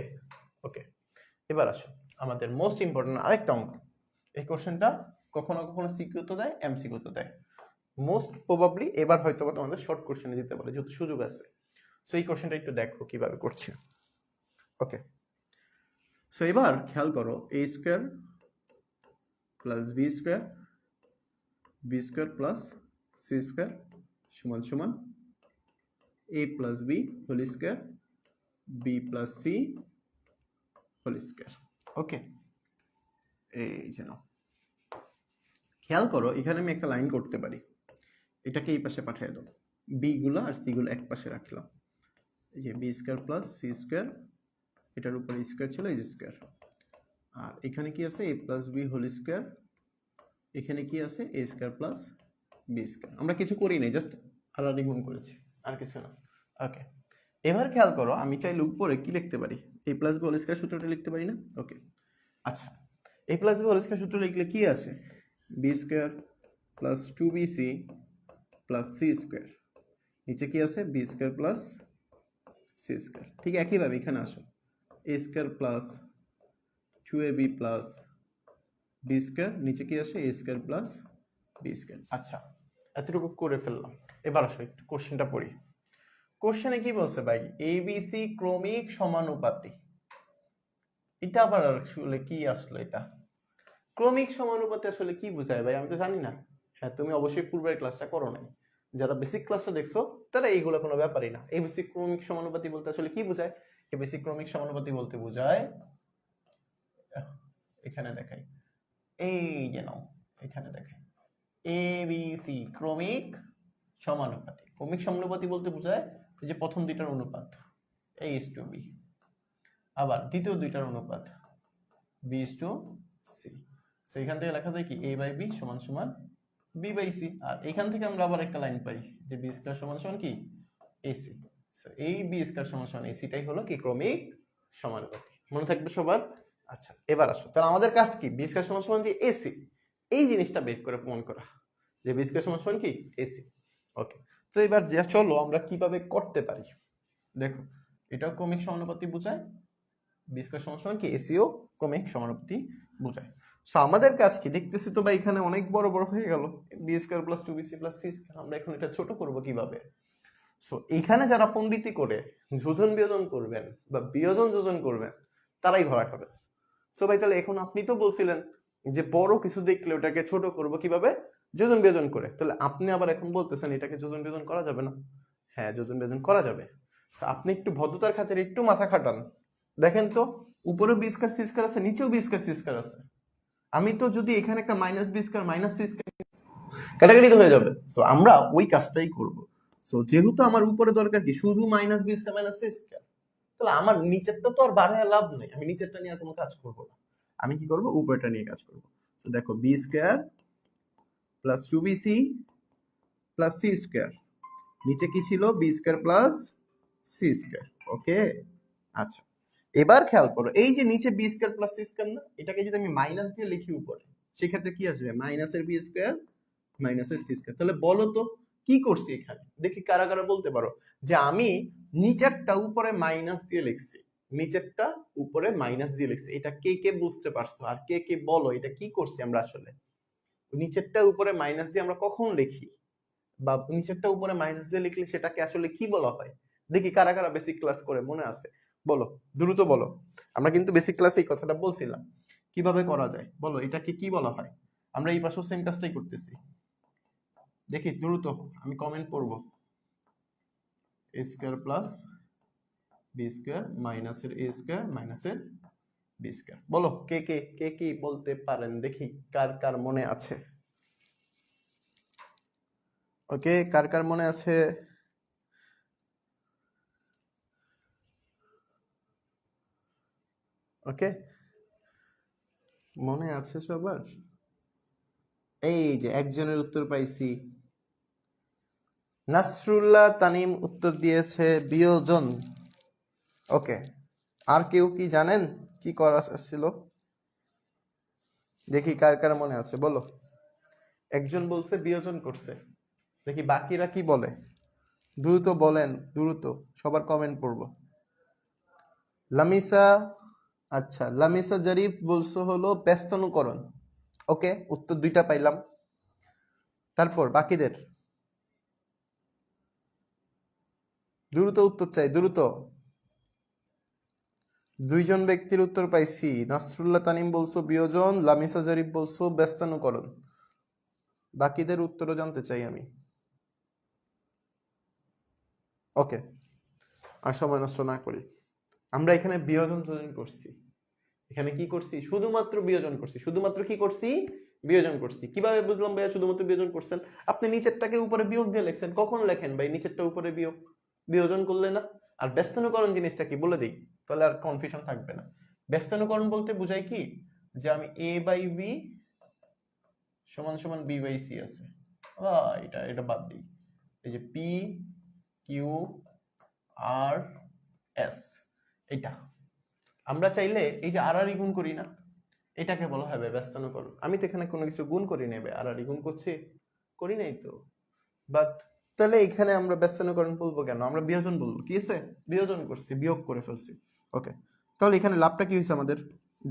ওকে এবার আসো আমাদের মোস্ট ইম্পর্টেন্ট আরেকটা অঙ্ক। এই কোশ্চেনটা কখনো কখনো সিকিউতে দেয়, এমসিকিউতে দেয়। মোস্ট প্রবাবলি এবার হয়তো তোমাদের শর্ট কোশ্চেনে দিতে পারে, যেহেতু সুযোগ আছে। সো এই কোশ্চেনটা একটু দেখো কিভাবে করছি। ওকে সো এবার খেয়াল করো, A square plus B square plus C square সমান সমান A plus B whole square B plus C whole square. Okay এই যেন খেয়াল করো, এখানে আমি একটা লাইন করতে পারি, এটাকে এই পাশে পাঠিয়ে দাও, বি গুলো আর সি গুলো এক পাশে রাখলাম, এই যে b square plus C square এটার উপরে স্কোয়ার ছিল, এই যে স্কোয়ার। আর এখানে কি আছে, a plus B whole square, এখানে কি আছে, a square plus B square. আমরা কিছু করি নাই, জাস্ট আলাদা গুণ করেছি, আর কিছু না। ওকে, এবার খেয়াল করো, আমি চাইলে উপরে কি লিখতে পারি, a plus B whole square সূত্রটা লিখতে পারি না? ওকে, আচ্ছা, a plus B whole square সূত্র লিখলে কি আসে, B square plus 2bc plus C square, নিচে কি আছে, B square plus C square. ঠিক একইভাবে এখানে আসো, A square plus 2ab plus B square, নিচে কি আসে, A square plus B square. আচ্ছা, এতটুকু করে ফেললাম। এবার আসো একটু কোশ্চেনটা পড়ি। কোশ্চেনে কি বলছে ভাই, এবিসি ক্রমিক সমানুপাতি। এটা আবার আসলে কি আসলো, এটা ক্রমিক সমানুপাতি আসলে কি বোঝায় ভাই, আমি তো জানি না। হ্যাঁ, তুমি অবশ্যই পূর্বের ক্লাসটা করো নাই, যারা বেসিক ক্লাসটা দেখছো তারা এইগুলো কোনো ব্যাপারই না। এবিসি ক্রমিক সমানুপাতি বলতে আসলে কি বোঝায়, এবিসি ক্রমিক সমানুপাতি বলতে বোঝায়, এখানে দেখাই, এই যে নাও, এখানে দেখাই, এবিসি ক্রমিক সমানুপাতি। ক্রমিক সমানুপাতি বলতে বোঝায় যে প্রথম দুইটার অনুপাত a is to b, আবার দ্বিতীয় দুইটার অনুপাত b is to c। সেইখান থেকে লেখা যায় কি, a বাই b সমান সমান b বাই c। আর এখান থেকে আমরা আবার একটা লাইন পাই যে b স্কয়ার সমান সমান কি ac। সো এই b স্কয়ার সমান সমান ac টাই হলো কি ক্রমিক সমানুপাতি। মনে থাকবে সবার? আচ্ছা, এবার আসো, তাহলে আমাদের কাজ কি, b স্কয়ার সমান সমান যে ac, এই জিনিসটা বের করে প্রমাণ করা, যে b স্কয়ার সমান সমান কি ac। ওকে, তো এবার যে চলো আমরা কিভাবে করতে পারি। দেখো, এটাও ক্রমিক সমানুপাতি বোঝায়, বি স্কয়ার সমান সমান কি এসিও ক্রমিক সমানুপাতি বোঝায়। সো আমাদের কাজ কি, দেখতেছি তো ভাই এখানে অনেক বড় বড় হয়ে গেল, b square plus 2bc plus C square. আমরা এখন এটা ছোট করব কিভাবে? সো এখানে যারা পণ্ডিতি করে যোজন বিয়োজন করবেন বা বিয়োজন যোজন করবেন, তারাই ধরা খাবেন। সো ভাই তাহলে এখন আপনি তো বলছিলেন যে বড় কিছু দেখলে ওটাকে ছোট করব কিভাবে, যোজন বিয়োজন করে। তাহলে আপনি আবার এখন বলতেছেন এটাকে যোজন বিয়োজন করা যাবে না? হ্যাঁ, যোজন বিয়োজন করা যাবে। আপনি একটু ভদ্রতার খাতিরে একটু মাথা খাটান, দেখেন তো উপরে বি স্কয়ার সি স্কয়ার আছে, নিচেও বি স্কয়ার সি স্কয়ার আছে। আমি তো যদি এখানে একটা minus b square minus c square কাটাকাটি হয়ে যাবে। সো আমরা ওই কাজটাই করব। সো যেহেতু আমার উপরে দরকার কি শুধু minus b square minus c square, তাহলে আমার নিচেরটা তো আর বাড়ায় লাভ নেই, আমি নিচেরটা নিয়ে আর কোনো কাজ করব না। আমি কি করব, উপরেরটা নিয়ে কাজ করব। সো দেখো B square plus 2bc plus C square, নিচে কি ছিল, B square plus C square. Okay, আচ্ছা, এবার খেয়াল করো, এই যে নিচে B square plus C square না, এটাকে যদি আমি মাইনাস দিয়ে লিখি উপরে, সেক্ষেত্রে কি আসবে, মাইনাসের বি স্কয়ার মাইনাসের সি স্কয়ার। তাহলে বলো তো কি করছি এখানে, দেখি কারা কারা বলতে পারো যে আমি নিচেরটা উপরে মাইনাস দিয়ে লিখছি, নিচেরটা উপরে মাইনাস দিয়ে লিখছি। এটা কে কে বুঝতে পারছো, আর কে কে বলো এটা কি করছি আমরা আসলে। নিচেরটা উপরে মাইনাস দিয়ে আমরা কখন লিখি, বা নিচেরটা উপরে মাইনাস দিয়ে লিখলে সেটাকে আসলে কি বলা হয়, দেখি কারা কারা বেসিক ক্লাস করে মনে আছে, বলো, দ্রুত বলো। আমরা কিন্তু বেসিক ক্লাসে এই কথাটা বলছিলাম, কিভাবে করা যায় বলো, এটাকে কি বলা হয়। আমরা এই পাশেও সেম কাজটাই করতেছি, দেখি দ্রুত, আমি কমেন্ট পড়বো। এ স্কয়ার প্লাস বি স্কয়ার মাইনাসের এ স্কয়ার মাইনাসের বি স্কয়ার। বলো কে কে কে কি বলতে পারেন, দেখি কার কার মনে আছে। ওকে, কার কার মনে আছে? ওকে, মনে আছে সবার? এই যে একজনের উত্তর পাইছি, নাসরুল্লাহ তানিম উত্তর দিয়েছে বিয়োজন। ওকে, আর কেউ কি জানেন কি করা ছিল, দেখি কার কার মনে আছে বলো। একজন বলছে বিয়োজন করছে, দেখি বাকিরা কি বলে, দ্রুত বলেন, দ্রুত, সবার কমেন্ট পড়বো। লামিসা, আচ্ছা লামিসা জরিফ বলছো হলো ব্যস্তানুকরণ। ওকে, উত্তর দুইটা পাইলাম। তারপর বাকিদের দ্রুত উত্তর চাই, দ্রুত। দুইজন ব্যক্তির উত্তর পাইছি, নাসরুল্লাহ তানিম বলছো বিয়োজন, লামিসা জরিফ বলছো ব্যস্তানুকরণ। বাকিদের উত্তরও জানতে চাই আমি। ওকে, আর সময় নষ্ট না করি, আমরা এখানে বিয়োজন যোজন করছি। এখানে কি করছি, শুধুমাত্র বিয়োজন করছি। শুধুমাত্র কি করছি, বিয়োজন করছি। কিভাবে বুঝলাম ভাইয়া শুধুমাত্র বিয়োজন করছেন? আপনি নিচেরটাকে উপরে বিয়োগ দিয়ে লিখছেন। কখন লেখেন ভাই নিচেরটা উপরে বিয়োগ, বিয়োজন করলে না? আর ব্যস্তানুকরণ জিনিসটা কি বলে দিই, তাহলে আর কনফিউশন থাকবে না। ব্যস্তানুকরণ বলতে বোঝায় কি, যে আমি a বাই বি সমান সমান b বাই সি আছে, এটা এটা বাদ দিই, এই যে পি কিউ আর এস, এটা আমরা চাইলে এই যে আর আর গুণ করি না, এটাকে বলা হবে ব্যস্তানুকরণ। আমি তো এখানে কোনো কিছু গুণ করি নেবে, আর আর গুণ করছি, করি নাই তো, বাট তাহলে এখানে আমরা ব্যস্তানুকরণ বলবো কেন, আমরা বিয়োজন বলবো, কি আছে বিয়োজন করছি, বিয়োগ করে ফেলছি। ওকে, তাহলে এখানে লাভটা কি হয়েছে আমাদের,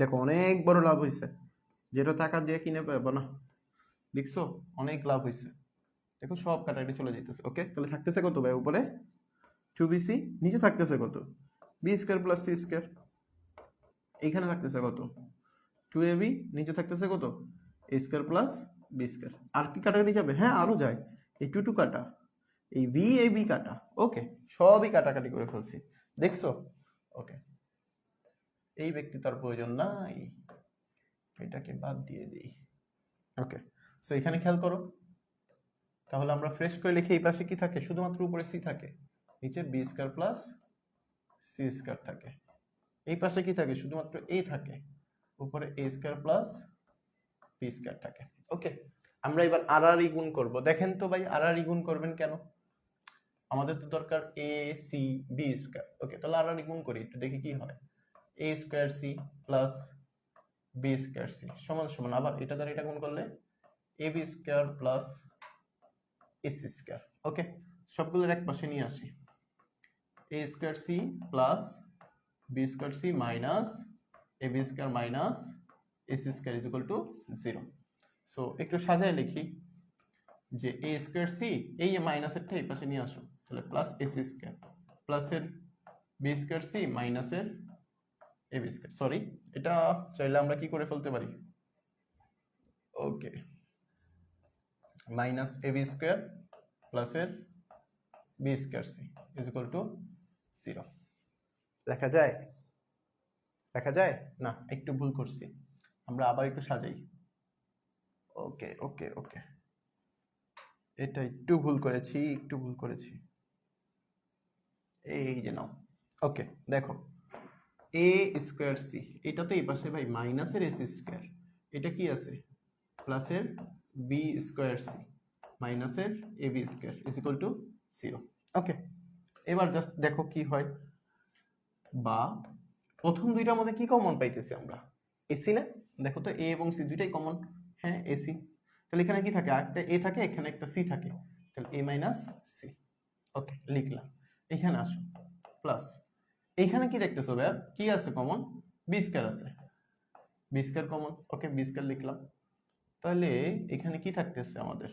দেখো অনেক বড় লাভ হয়েছে, যেটা টাকা দিয়ে কিনে পাবো না, দেখছো অনেক লাভ হয়েছে, দেখো সব কাটাকাটি চলে যেতেছে। ওকে, তাহলে থাকতেছে কত ভাই উপরে 2bc, নিচে থাকতেছে কত B square plus C square, এখানে থাকতেছে কত 2ab, নিচে থাকতেছে কত a square plus B square. আর কি কাটাকাটি যাবে, হ্যাঁ আরো যায়, এই 2 কাটা, এই ভি এ বি কাটা, ওকে সবই কাটাকাটি করে ফেলছি, দেখছো। ওকে, এই ব্যক্তি তার প্রয়োজন নাই, এটাকে বাদ দিয়ে দিই। ওকে, সো এখানে খেয়াল করো, তাহলে আমরা ফ্রেশ করে লিখি, এই পাশে কি থাকে, শুধুমাত্র উপরে সি থাকে, নিচে B square plus C square থাকে, এই পাশে কি থাকে, শুধুমাত্র এ থাকে, উপরে a square plus B square থাকে। ওকে, আমরা এবার আর আর গুণ করব। দেখেন তো ভাই আর আর গুণ করবেন কেন, আমাদের তো দরকার A C B square. Okay, তাহলে আর আর গুণ করি, একটু দেখি কি হয়, A square C plus B square C সমান সমান, আবার এটা দ্বারা এটা গুণ করলে A B square plus AC square. Okay, সবগুলোর এক পাশে নিয়ে আসি, A square C plus B square C minus A B square minus AC square is equal to 0। So একটু সাজায় লিখি, যে এ স্কয়ার সি, এই মাইনাসেরটা এই পাশে নিয়ে আসো, তাহলে প্লাস এসি স্কয়ার প্লাসের বি স্কয়ার সি মাইনাসের এ বি স্কয়ার, সরি এটা চাইলে আমরা কি করে ফেলতে পারি, okay minus A B square প্লাসের b square c is equal to 0 লেখা যায়, লেখা যায় না, একটু ভুল করছি, আমরা আবার একটু সাজাই। ওকে ওকে ওকে, এটা একটু ভুল করেছি, একটু ভুল করেছি, এই যে নাও। ওকে, দেখো এ স্কয়ার সি, এটা তো এই পাশে ভাই মাইনাসের এসি স্কয়ার, এটা কি আছে প্লাসের বি স্কয়ার সি মাইনাসের A B square is equal to 0। Okay, এবার জাস্ট দেখো কি হয়, বা প্রথম দুইটার মধ্যে কি কমন পাইতেছি আমরা, এসি না, দেখো তো এ এবং সি দুইটাই কমন, হ্যাঁ এসি, তাহলে এখানে কি থাকে, একটা এ থাকে, এখানে একটা সি থাকে, তাহলে এ মাইনাস সি। ওকে, লিখলাম, এখানে আসো প্লাস, এখানে কি দেখতেছো ভাই, কি আছে কমন, বি স্কয়ার আছে, বি স্কয়ার কমন, ওকে বি স্কয়ার লিখলাম, তাহলে এখানে কি থাকতেছে আমাদের,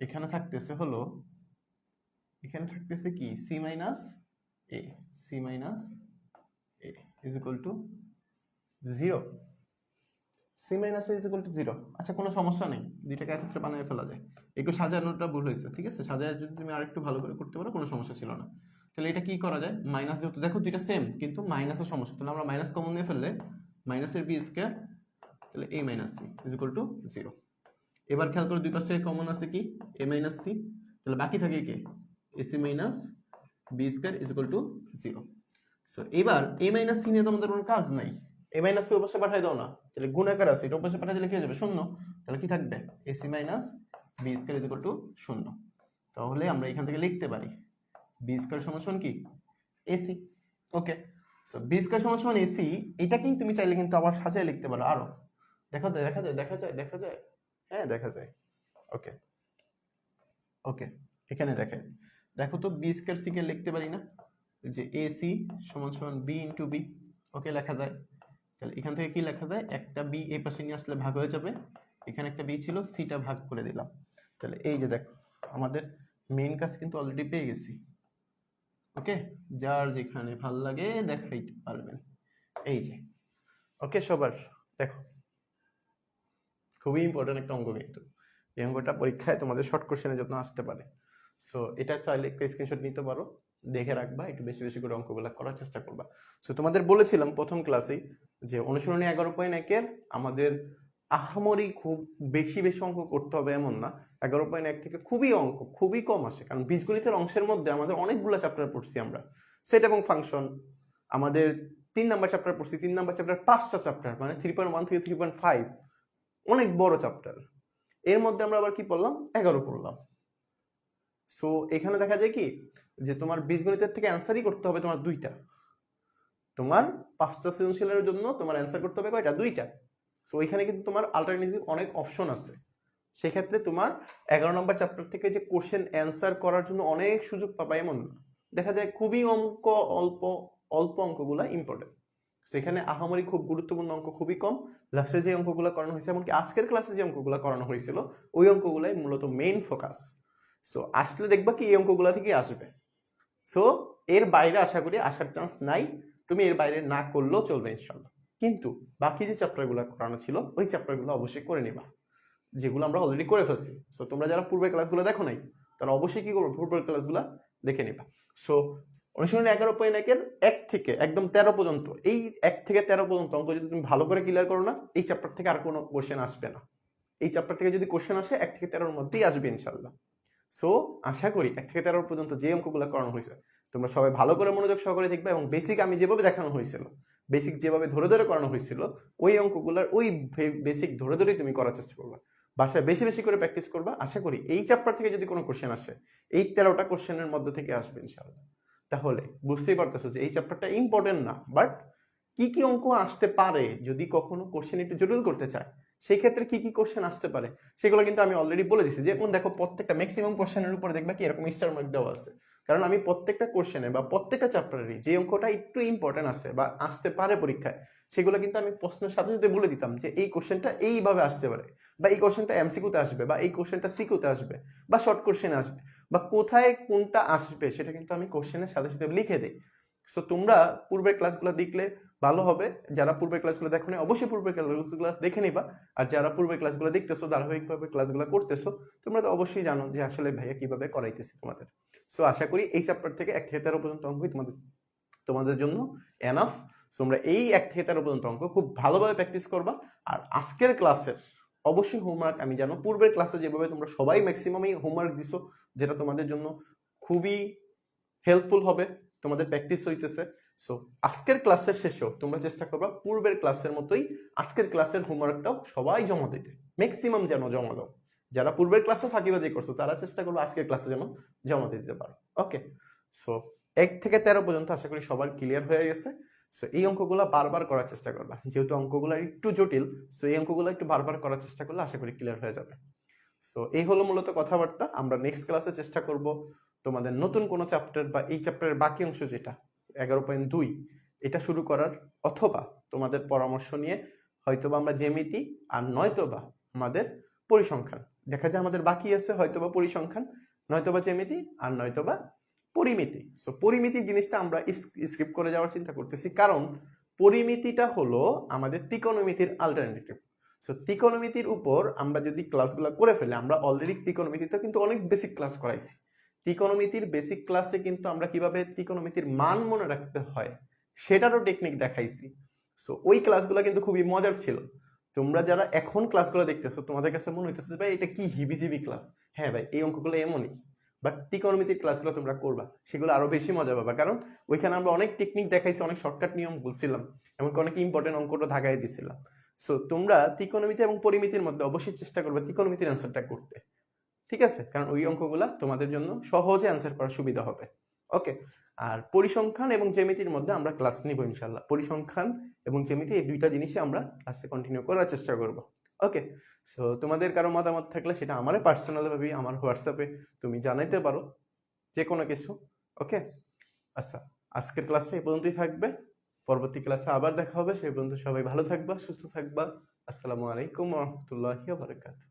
এখানে থাকতেছে হলো, এখানে থাকতেছে কি c minus a, c minus a is equal to 0, c minus a is equal to 0। আচ্ছা কোনো সমস্যা নেই, দুইটাকে একত্রে বানিয়ে ফেলা যায়, একটু সাজানোটা ভুল হয়েছে, ঠিক আছে, সাজায় যদি তুমি আরেকটু ভালো করে করতে পারো কোনো সমস্যা ছিল না। তাহলে এটা কি করা যায়, মাইনাস যেহেতু দেখো দুইটা সেম কিন্তু মাইনাসের সমস্যা, তাহলে আমরা মাইনাস কমন নিয়ে ফেললে মাইনাসের বি স্কয়ার, তাহলে A minus C is equal to 0। এবার খেয়াল করো দুই পাশ থেকে কমন আছে কি এ মাইনাস সি, তাহলে বাকি থাকে কি a c minus b square is equal to 0। So এবার এ মাইনাস সি নিয়ে তো আমাদের কোনো কাজ নাই, এ মাইনাস সি ওর পাশে পাঠিয়ে দাও না, তাহলে গুণাকার আছে, এটা ওর পাশে পাঠিয়ে দিলে কি হয়ে যাবে শূন্য, তাহলে কি থাকবে a c minus b square is equal to 0। তাহলে আমরা এখান থেকে লিখতে পারি বি স্কয়ার সমান সমান কি এসি। ওকে, সো বি স্কয়ার সমান সমান এসি, এটাকেই তুমি চাইলে কিন্তু আবার সাজিয়ে লিখতে পারো আরো, দেখা যায় দেখা যায় দেখা যায় দেখা যায়, হ্যাঁ দেখা যায়। ওকে ওকে, এখানে দেখেন, দেখো তো বি স্কয়ার সি কে লিখতে পারি না, যে এ সি সমান সমান বি ইন্টু বি, ওকে লেখা যায়, তাহলে এখান থেকে কি লেখা যায়, একটা বি এই পাশে নিয়ে আসলে ভাগ হয়ে যাবে, এখানে একটা বি ছিল সিটা ভাগ করে দিলাম, তাহলে এই যে দেখো আমাদের মেইন কাজ কিন্তু অলরেডি পেয়ে গেছি। ওকে, যার যেখানে ভাল লাগে দেখাইতে পারবেন, এই যে। ওকে সবার, দেখো খুবই ইম্পর্টেন্ট একটা অঙ্ক কিন্তু, এই অঙ্কটা পরীক্ষায় তোমাদের শর্ট কোশ্চেনের জন্য আসতে পারে। সো এটা চাইলে একটা স্ক্রিনশট নিতে পারো, দেখে রাখবা, একটু বেশি বেশি করে অঙ্কগুলো করার চেষ্টা করবা। সো তোমাদের বলেছিলাম প্রথম ক্লাসেই যে অনুশীলনী 11.1-এর আমাদের আহামরি খুব বেশি বেশি অঙ্ক করতে হবে এমন না। 11.1 থেকে খুবই কম আসে, কারণ বীজগণিতের অংশের মধ্যে আমাদের অনেকগুলো চ্যাপ্টার পড়ছি আমরা। সেট এবং ফাংশন আমাদের 3 নাম্বার চ্যাপ্টার পড়ছি, 3 নাম্বার চ্যাপ্টার 5টা চ্যাপ্টার, মানে 3.1 থেকে 3.5, অনেক বড় চ্যাপ্টার। এর মধ্যে আমরা আবার কি পড়লাম, 11 পড়লাম। সো এখানে দেখা যায় কি যে তোমার বীজগণিতের থেকে অ্যান্সারই করতে হবে তোমার 2টা। তোমার 5টা সৃজনশীলের জন্য তোমার অ্যান্সার করতে হবে কয়টা, 2টা। সো ওইখানে কিন্তু তোমার অল্টারনেটিভ অনেক অপশন আছে। সেক্ষেত্রে তোমার 11 নম্বর চ্যাপ্টার থেকে যে কোশ্চেন অ্যান্সার করার জন্য অনেক সুযোগ পাবা এমন না। দেখা যায় খুবই অল্প অল্প অঙ্কগুলা ইম্পর্টেন্ট। সেখানে আহামরি খুব গুরুত্বপূর্ণ অঙ্ক খুবই কম। লাস্টে যে অঙ্কগুলো করানো হয়েছে, এমনকি আজকের ক্লাসে যে অঙ্কগুলো করানো হয়েছিল, ওই অঙ্কগুলাই মূলত মেইন ফোকাস। সো আসলে দেখবা কি এই অঙ্কগুলা থেকে আসবে। সো এর বাইরে আশা করি আসার চান্স নাই। তুমি এর বাইরে না করলেও চলবে ইনশাল্লাহ। কিন্তু বাকি যে চ্যাপ্টারগুলো করানো ছিল ওই চ্যাপ্টারগুলো অবশ্যই করে নিবা, যেগুলো আমরা অলরেডি করে ফেলছি। সো তোমরা যারা পূর্বের ক্লাসগুলো দেখো নাই তারা অবশ্যই কি করবো, পূর্বের ক্লাসগুলো দেখে নিবা। সো অনুশীলনী 11.1-এর 1 থেকে একদম 13 পর্যন্ত, এই 1 থেকে 13 পর্যন্ত অঙ্ক যদি তুমি ভালো করে ক্লিয়ার করো না, এই চ্যাপ্টার থেকে আর কোনো কোশ্চেন আসবে না। এই চ্যাপ্টার থেকে যদি কোশ্চেন আসে 1 থেকে 13-এর মধ্যেই আসবে ইনশাল্লাহ। সো আশা করি 1 থেকে 13 পর্যন্ত যে অঙ্কগুলো করানো হয়েছে তোমরা সবাই ভালো করে মনোযোগ সহকারে দেখবে, এবং বেসিক আমি যেভাবে দেখানো হয়েছিল, বেসিক যেভাবে ধরে ধরে করানো হয়েছিল, ওই অঙ্কগুলোর ওই বেসিক ধরে ধরেই তুমি করার চেষ্টা করবা। বাসায় বেশি বেশি করে প্র্যাকটিস করবা। আশা করি এই চ্যাপ্টার থেকে যদি কোনো কোশ্চেন আসে, এই 13টা কোশ্চেনের মধ্যে থেকে আসবে ইনশাআল্লাহ। তাহলে বুঝতেই পারতেছো যে এই চ্যাপ্টারটা ইম্পর্টেন্ট না, বাট কি কি অঙ্ক আসতে পারে যদি কখনো কোশ্চেন একটু জটিল করতে চায়, সেই ক্ষেত্রে কি কি কোশ্চেন আসতে পারে সেগুলো কিন্তু আমি অলরেডি বলে দিচ্ছি। যেমন দেখো প্রত্যেকটা ম্যাক্সিমাম কোশ্চেনের উপরে দেখবা কি এরকম স্টার মার্ক দেওয়া আছে, কারণ আমি প্রত্যেকটা কোশ্চেনে বা প্রত্যেকটা চ্যাপ্টারেরই যে অঙ্কটা একটু ইম্পর্টেন্ট আছে বা আসতে পারে পরীক্ষায়, সেগুলো কিন্তু আমি প্রশ্নের সাথে সাথে বলে দিতাম যে এই কোশ্চেনটা এইভাবে আসতে পারে, বা এই কোশ্চেনটা এমসিকিউতে আসবে, বা এই কোশ্চেনটা সিকিউতে আসবে, বা শর্ট কোশ্চেন আসবে, বা কোথায় কোনটা আসবে সেটা কিন্তু আমি কোশ্চেনের সাথে সাথে লিখে দিই। সো তোমরা পূর্বের ক্লাসগুলো দেখলে ভালো হবে। যারা পূর্বের ক্লাসগুলো দেখো না অবশ্যই পূর্বের ক্লাসগুলো দেখে নিবা। আর যারা পূর্বের ক্লাসগুলো দেখতেছো, ধারাবাহিকভাবে ক্লাসগুলো করতেছো, তোমরা তো অবশ্যই জানো যে আসলে ভাইয়া কিভাবে করাইতেছি তোমাদের। সো আশা করি এই চ্যাপ্টার থেকে 1 থেকে 13 পর্যন্ত অঙ্কই তোমাদের জন্য এনাফ। তোমরা এই 1 থেকে 13 পর্যন্ত অঙ্ক খুব ভালোভাবে প্র্যাকটিস করবা। আর আজকের ক্লাসের অবশ্যই হোমওয়ার্ক, আমি জানো পূর্বের ক্লাসে যেভাবে তোমরা সবাই ম্যাক্সিমামই হোমওয়ার্ক দিছো, যেটা তোমাদের জন্য খুবই হেল্পফুল হবে, তোমাদের প্র্যাকটিস হইতেছে। সো আজকের ক্লাসের শেষেও তোমরা চেষ্টা করবা পূর্বের ক্লাসের মতোই আজকের ক্লাসের হোমওয়ার্কটাও সবাই জমা দিতে, ম্যাক্সিমাম যেন জমা দাও। যারা পূর্বের ক্লাসে ফাঁকিবাজি করছো তারা চেষ্টা করবো আজকের ক্লাসে যেন জমা দিতে পারো। ওকে, সো 1 থেকে 13 পর্যন্ত আশা করি সবার ক্লিয়ার হয়ে গেছে। সো এই অঙ্কগুলো বারবার করার চেষ্টা করবা, যেহেতু অঙ্কগুলো একটু জটিল। সো এই অঙ্কগুলো একটু বারবার করার চেষ্টা করলে আশা করি ক্লিয়ার হয়ে যাবে। সো এই হলো মূলত কথাবার্তা। আমরা নেক্সট ক্লাসে চেষ্টা করব তোমাদের নতুন কোনো চ্যাপ্টার বা এই চ্যাপ্টারের বাকি অংশ যেটা 11.2 এটা শুরু করার, অথবা তোমাদের পরামর্শ নিয়ে হয়তোবা আমরা জ্যামিতি আর নয়তোবা আমাদের পরিসংখ্যান, দেখা যায় আমাদের বাকি আছে হয়তোবা পরিসংখ্যান, নয়তোবা জ্যামিতি আর নয়তোবা পরিমিতি। সো পরিমিতির জিনিসটা আমরা স্কিপ করে যাওয়ার চিন্তা করতেছি, কারণ পরিমিতিটা হলো আমাদের ত্রিকোণমিতির অল্টারনেটিভ। সো ত্রিকোণমিতির উপর আমরা যদি ক্লাসগুলো করে ফেলি, আমরা অলরেডি ত্রিকোণমিতিতে কিন্তু অনেক বেসিক ক্লাস করাইছি। ত্রিকোণমিতির বেসিক ক্লাসে কিন্তু আমরা কিভাবে ত্রিকোণমিতির মান মনে রাখতে হয় সেটারও টেকনিক দেখাইছি। সো ওই ক্লাসগুলো কিন্তু খুবই মজার ছিল। তোমরা যারা এখন ক্লাসগুলো দেখতেছো তোমাদের কাছে মনে হইতেছে ভাই এটা কি হিবিজিবি ক্লাস। হ্যাঁ ভাই, এই অঙ্কগুলো এমনই, বাট ত্রিকোণমিতির ক্লাসগুলো তোমরা করবা, সেগুলো আরো বেশি মজা পাবা, কারণ ওইখানে আমরা অনেক টেকনিক দেখাইছি, অনেক শর্টকাট নিয়ম বলছিলাম, এমনকি অনেক ইম্পর্টেন্ট অঙ্কটা ধাগাই দিছিলাম। সো তোমরা ত্রিকোণমিতি এবং পরিমিতির মধ্যে অবশ্যই চেষ্টা করবে ত্রিকোণমিতির অ্যান্সারটা করতে, ঠিক আছে? কারণ ওই অঙ্কগুলা তোমাদের জন্য সহজে অ্যান্সার করার সুবিধা হবে। ওকে, আর পরিসংখ্যান এবং জ্যামিতির মধ্যে আমরা ক্লাস নিব ইনশাল্লাহ। পরিসংখ্যান এবং জ্যামিতি এই দুইটা জিনিসই আমরা ক্লাসে কন্টিনিউ করার চেষ্টা করব। ওকে, সো তোমাদের কারো মতামত থাকলে সেটা আমারে পার্সোনাল ভাবে আমার হোয়াটসঅ্যাপে তুমি জানাইতে পারো, যে কোনো কিছু। ওকে, আচ্ছা, আজকের ক্লাসটা এই পর্যন্তই থাকবে। পরবর্তী ক্লাসে আবার দেখা হবে, সেই পর্যন্ত সবাই ভালো থাকবা, সুস্থ থাকবা। আসসালামু আলাইকুম ওয়া রাহমাতুল্লাহি ওয়া বারাকাতুহু।